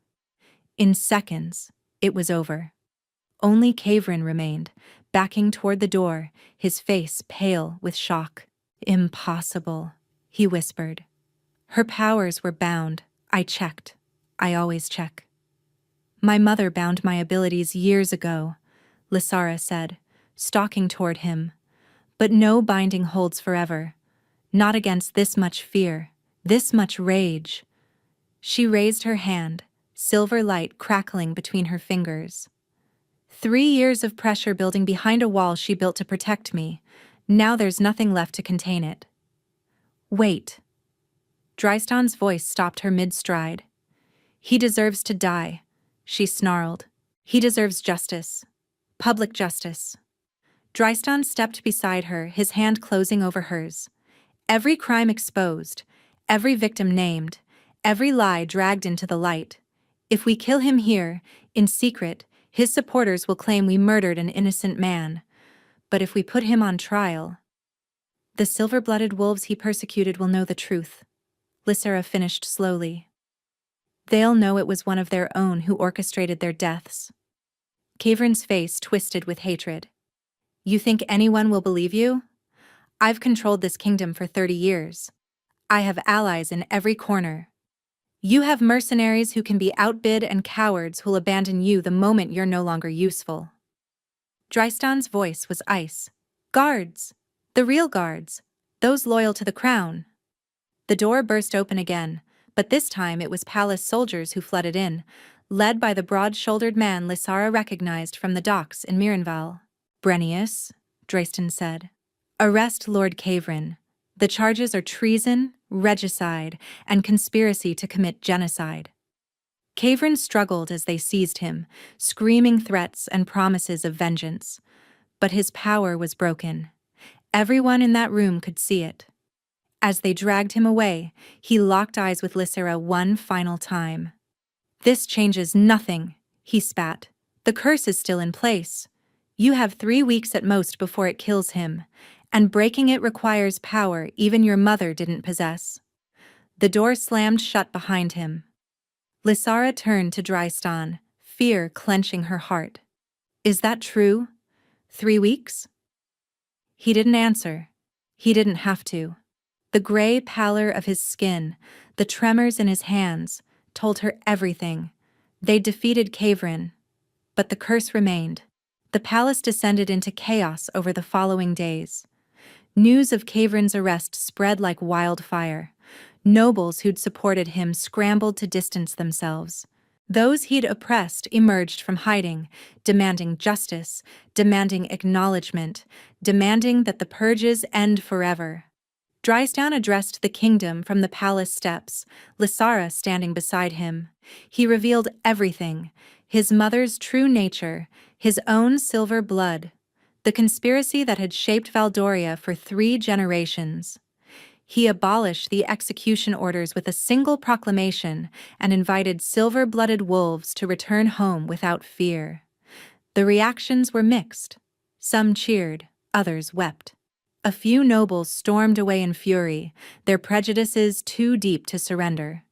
In seconds, it was over. Only Kavrin remained, backing toward the door, his face pale with shock. Impossible, he whispered. Her powers were bound. I checked. I always check. My mother bound my abilities years ago, Lysara said, stalking toward him. But no binding holds forever. Not against this much fear, this much rage. She raised her hand, silver light crackling between her fingers. 3 years of pressure building behind a wall she built to protect me. Now there's nothing left to contain it. Wait. Drystan's voice stopped her mid-stride. He deserves to die, she snarled. He deserves justice. Public justice. Drystan stepped beside her, his hand closing over hers. Every crime exposed, every victim named, every lie dragged into the light. If we kill him here, in secret, his supporters will claim we murdered an innocent man. But if we put him on trial, the silver-blooded wolves he persecuted will know the truth, Lysera finished slowly. They'll know it was one of their own who orchestrated their deaths. Kavrin's face twisted with hatred. You think anyone will believe you? I've controlled this kingdom for 30 years. I have allies in every corner. You have mercenaries who can be outbid and cowards who'll abandon you the moment you're no longer useful. Drystan's voice was ice. Guards! The real guards! Those loyal to the crown! The door burst open again, but this time it was palace soldiers who flooded in, led by the broad-shouldered man Lysara recognized from the docks in Mirenval. Brenius, Drystan said. Arrest Lord Kavrin. The charges are treason, regicide, and conspiracy to commit genocide. Kavrin struggled as they seized him, screaming threats and promises of vengeance. But his power was broken. Everyone in that room could see it. As they dragged him away, he locked eyes with Lysera one final time. This changes nothing, he spat. The curse is still in place. You have 3 weeks at most before it kills him, and breaking it requires power even your mother didn't possess. The door slammed shut behind him. Lysara turned to Drystan, fear clenching her heart. Is that true? 3 weeks? He didn't answer. He didn't have to. The gray pallor of his skin, the tremors in his hands, told her everything. They defeated Kavrin, but the curse remained. The palace descended into chaos over the following days. News of Kavrin's arrest spread like wildfire. Nobles who'd supported him scrambled to distance themselves. Those he'd oppressed emerged from hiding, demanding justice, demanding acknowledgement, demanding that the purges end forever. Drystan addressed the kingdom from the palace steps, Lysara standing beside him. He revealed everything: his mother's true nature, his own silver blood, the conspiracy that had shaped Valdoria for 3 generations. He abolished the execution orders with a single proclamation and invited silver-blooded wolves to return home without fear. The reactions were mixed. Some cheered, others wept. A few nobles stormed away in fury, their prejudices too deep to surrender.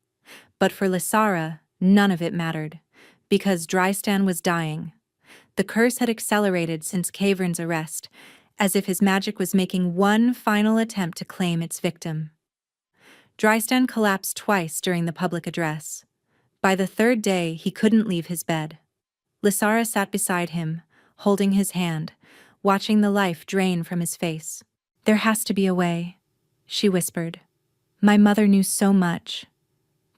But for Lysara, none of it mattered, because Drystan was dying. The curse had accelerated since Kavrin's arrest, as if his magic was making one final attempt to claim its victim. Drystan collapsed twice during the public address. By the 3rd day, he couldn't leave his bed. Lysara sat beside him, holding his hand, watching the life drain from his face. There has to be a way, she whispered. My mother knew so much.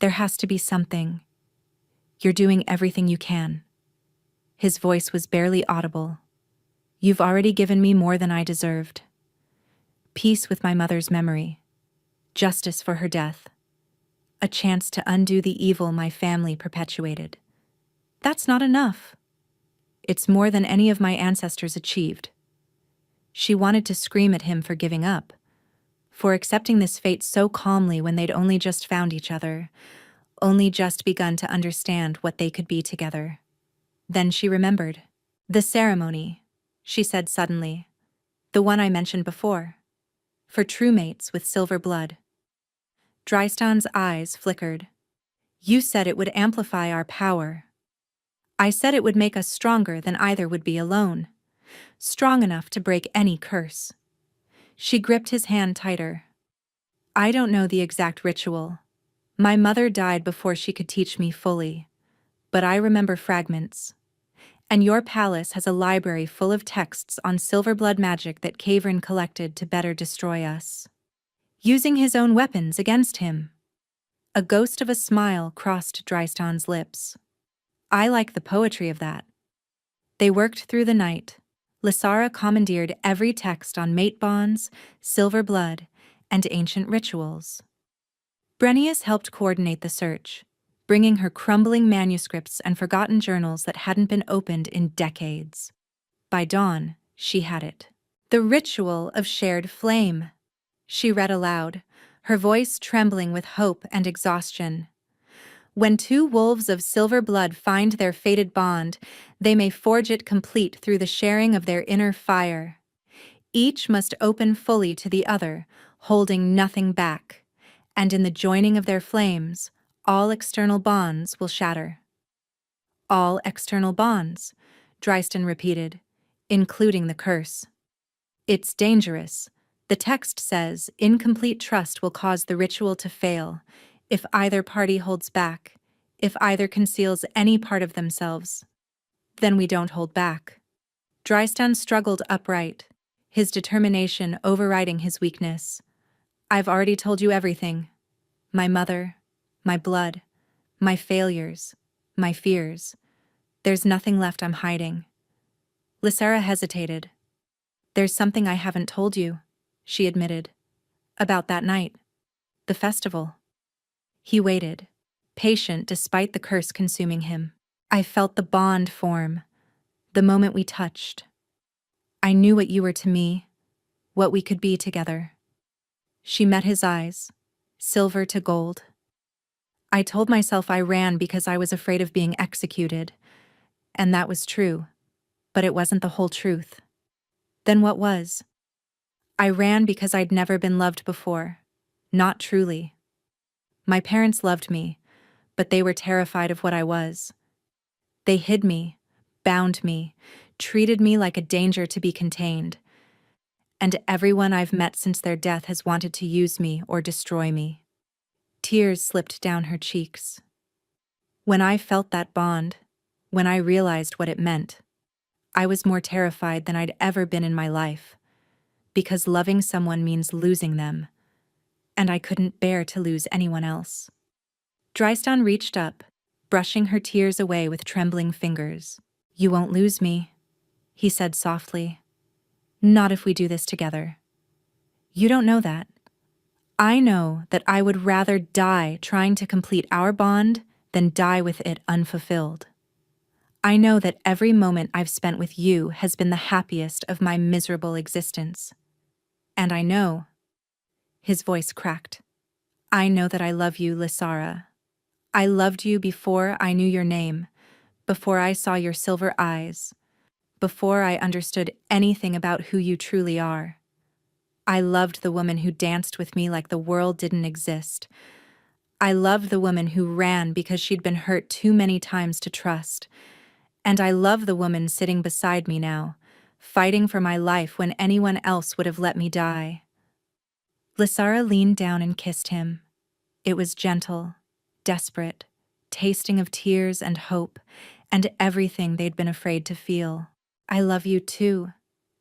There has to be something. You're doing everything you can. His voice was barely audible. You've already given me more than I deserved. Peace with my mother's memory. Justice for her death. A chance to undo the evil my family perpetuated. That's not enough. It's more than any of my ancestors achieved. She wanted to scream at him for giving up, for accepting this fate so calmly when they'd only just found each other, only just begun to understand what they could be together. Then she remembered. The ceremony, she said suddenly. The one I mentioned before. For true mates with silver blood. Drystan's eyes flickered. You said it would amplify our power. I said it would make us stronger than either would be alone. Strong enough to break any curse. She gripped his hand tighter. I don't know the exact ritual. My mother died before she could teach me fully, but I remember fragments. And your palace has a library full of texts on silverblood magic that Kavrin collected to better destroy us. Using his own weapons against him. A ghost of a smile crossed Drystan's lips. I like the poetry of that. They worked through the night. Lysara commandeered every text on mate bonds, silver blood, and ancient rituals. Brenius helped coordinate the search, bringing her crumbling manuscripts and forgotten journals that hadn't been opened in decades. By dawn, she had it. The ritual of shared flame. She read aloud, her voice trembling with hope and exhaustion. When two wolves of silver blood find their fated bond, they may forge it complete through the sharing of their inner fire. Each must open fully to the other, holding nothing back, and in the joining of their flames, all external bonds will shatter. All external bonds, Dryston repeated, including the curse. It's dangerous. The text says incomplete trust will cause the ritual to fail if either party holds back, if either conceals any part of themselves. Then we don't hold back. Dryston struggled upright, his determination overriding his weakness. I've already told you everything. My mother, my blood, my failures, my fears. There's nothing left I'm hiding. Lysara hesitated. There's something I haven't told you, she admitted. About that night. The festival. He waited, patient despite the curse consuming him. I felt the bond form, the moment we touched. I knew what you were to me, what we could be together. She met his eyes, silver to gold. I told myself I ran because I was afraid of being executed, and that was true, but it wasn't the whole truth. Then what was? I ran because I'd never been loved before, not truly. My parents loved me, but they were terrified of what I was. They hid me, bound me, treated me like a danger to be contained. And everyone I've met since their death has wanted to use me or destroy me. Tears slipped down her cheeks. When I felt that bond, when I realized what it meant, I was more terrified than I'd ever been in my life, because loving someone means losing them, and I couldn't bear to lose anyone else. Dryston reached up, brushing her tears away with trembling fingers. You won't lose me, he said softly. Not if we do this together. You don't know that. I know that I would rather die trying to complete our bond than die with it unfulfilled. I know that every moment I've spent with you has been the happiest of my miserable existence. And I know, his voice cracked, I know that I love you, Lysara. I loved you before I knew your name, before I saw your silver eyes, before I understood anything about who you truly are. I loved the woman who danced with me like the world didn't exist. I loved the woman who ran because she'd been hurt too many times to trust. And I love the woman sitting beside me now, fighting for my life when anyone else would have let me die. Lysara leaned down and kissed him. It was gentle, desperate, tasting of tears and hope, and everything they'd been afraid to feel. I love you too,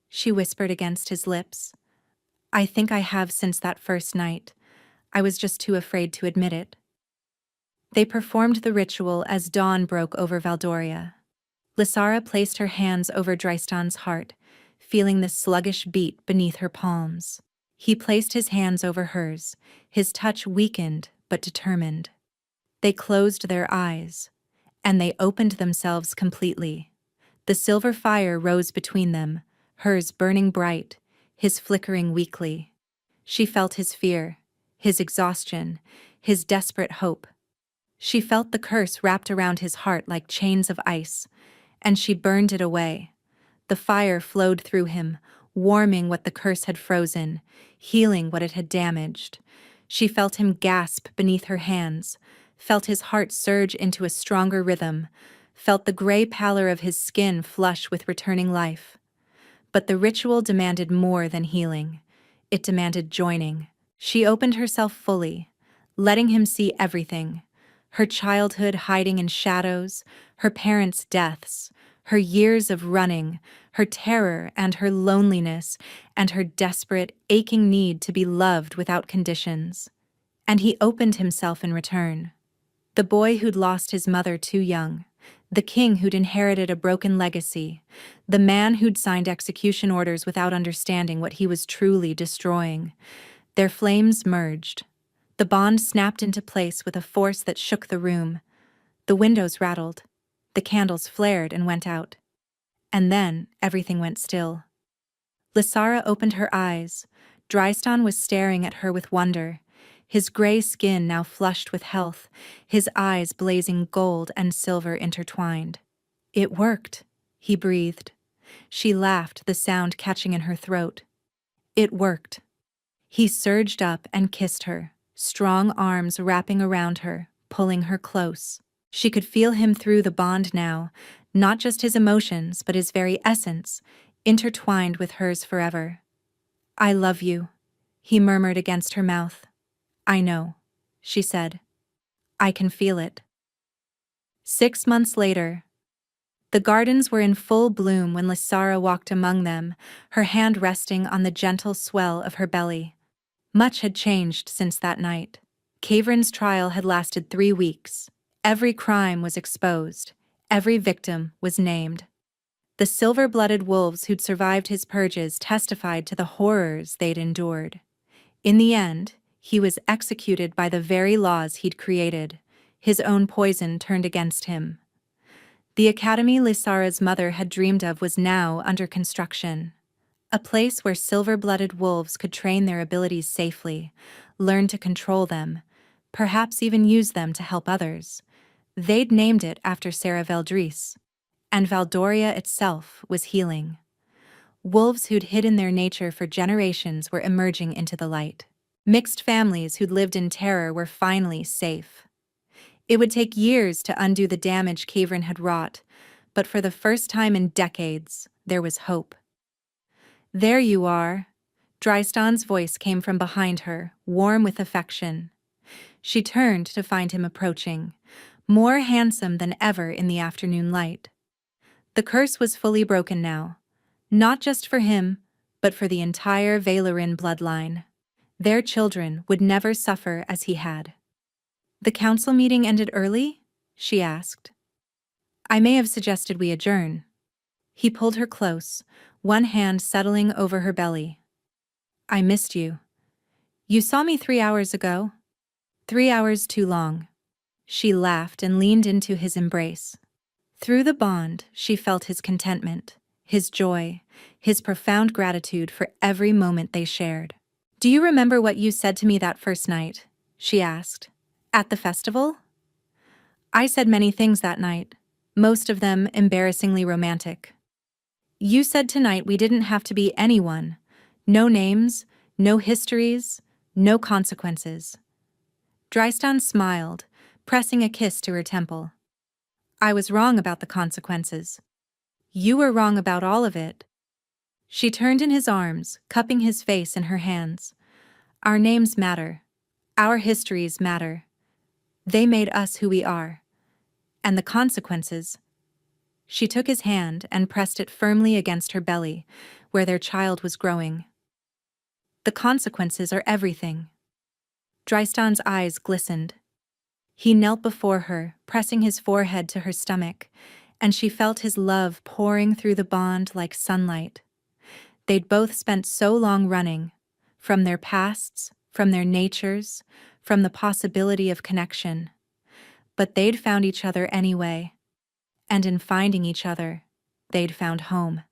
she whispered against his lips. I think I have since that first night. I was just too afraid to admit it. They performed the ritual as dawn broke over Valdoria. Lysara placed her hands over Dryston's heart, feeling the sluggish beat beneath her palms. He placed his hands over hers, his touch weakened but determined. They closed their eyes, and they opened themselves completely. The silver fire rose between them, hers burning bright, his flickering weakly. She felt his fear, his exhaustion, his desperate hope. She felt the curse wrapped around his heart like chains of ice, and she burned it away. The fire flowed through him, warming what the curse had frozen, healing what it had damaged. She felt him gasp beneath her hands, felt his heart surge into a stronger rhythm, felt the gray pallor of his skin flush with returning life. But the ritual demanded more than healing. It demanded joining. She opened herself fully, letting him see everything. Her childhood hiding in shadows, her parents' deaths, her years of running, her terror and her loneliness, and her desperate, aching need to be loved without conditions. And he opened himself in return. The boy who'd lost his mother too young, the king who'd inherited a broken legacy, the man who'd signed execution orders without understanding what he was truly destroying. Their flames merged. The bond snapped into place with a force that shook the room. The windows rattled. The candles flared and went out. And then everything went still. Lysara opened her eyes. Dryston was staring at her with wonder, his gray skin now flushed with health, his eyes blazing gold and silver intertwined. "It worked," he breathed. She laughed, the sound catching in her throat. "It worked." He surged up and kissed her, strong arms wrapping around her, pulling her close. She could feel him through the bond now, not just his emotions but his very essence, intertwined with hers forever. "I love you," he murmured against her mouth. "I know," she said. "I can feel it." 6 months later, the gardens were in full bloom when Lysara walked among them, her hand resting on the gentle swell of her belly. Much had changed since that night. Kavrin's trial had lasted 3 weeks. Every crime was exposed. Every victim was named. The silver-blooded wolves who'd survived his purges testified to the horrors they'd endured. In the end, he was executed by the very laws he'd created, his own poison turned against him. The academy Lysara's mother had dreamed of was now under construction. A place where silver-blooded wolves could train their abilities safely, learn to control them, perhaps even use them to help others. They'd named it after Sarah Veldris. And Valdoria itself was healing. Wolves who'd hidden their nature for generations were emerging into the light. Mixed families who'd lived in terror were finally safe. It would take years to undo the damage Kavrin had wrought, but for the first time in decades, there was hope. "There you are." Drystan's voice came from behind her, warm with affection. She turned to find him approaching, more handsome than ever in the afternoon light. The curse was fully broken now, not just for him, but for the entire Valerin bloodline. Their children would never suffer as he had. "The council meeting ended early?" she asked. "I may have suggested we adjourn." He pulled her close, one hand settling over her belly. "I missed you. You saw me 3 hours ago?" 3 hours too long. She laughed and leaned into his embrace. Through the bond, she felt his contentment, his joy, his profound gratitude for every moment they shared. "Do you remember what you said to me that first night?" she asked. "At the festival?" "I said many things that night, most of them embarrassingly romantic. You said tonight we didn't have to be anyone. No names, no histories, no consequences." Drystan smiled, pressing a kiss to her temple. "I was wrong about the consequences. You were wrong about all of it." She turned in his arms, cupping his face in her hands. "Our names matter. Our histories matter. They made us who we are. And the consequences—" She took his hand and pressed it firmly against her belly, where their child was growing. "The consequences are everything." Drystan's eyes glistened. He knelt before her, pressing his forehead to her stomach, and she felt his love pouring through the bond like sunlight. They'd both spent so long running, from their pasts, from their natures, from the possibility of connection. But they'd found each other anyway, and in finding each other, they'd found home.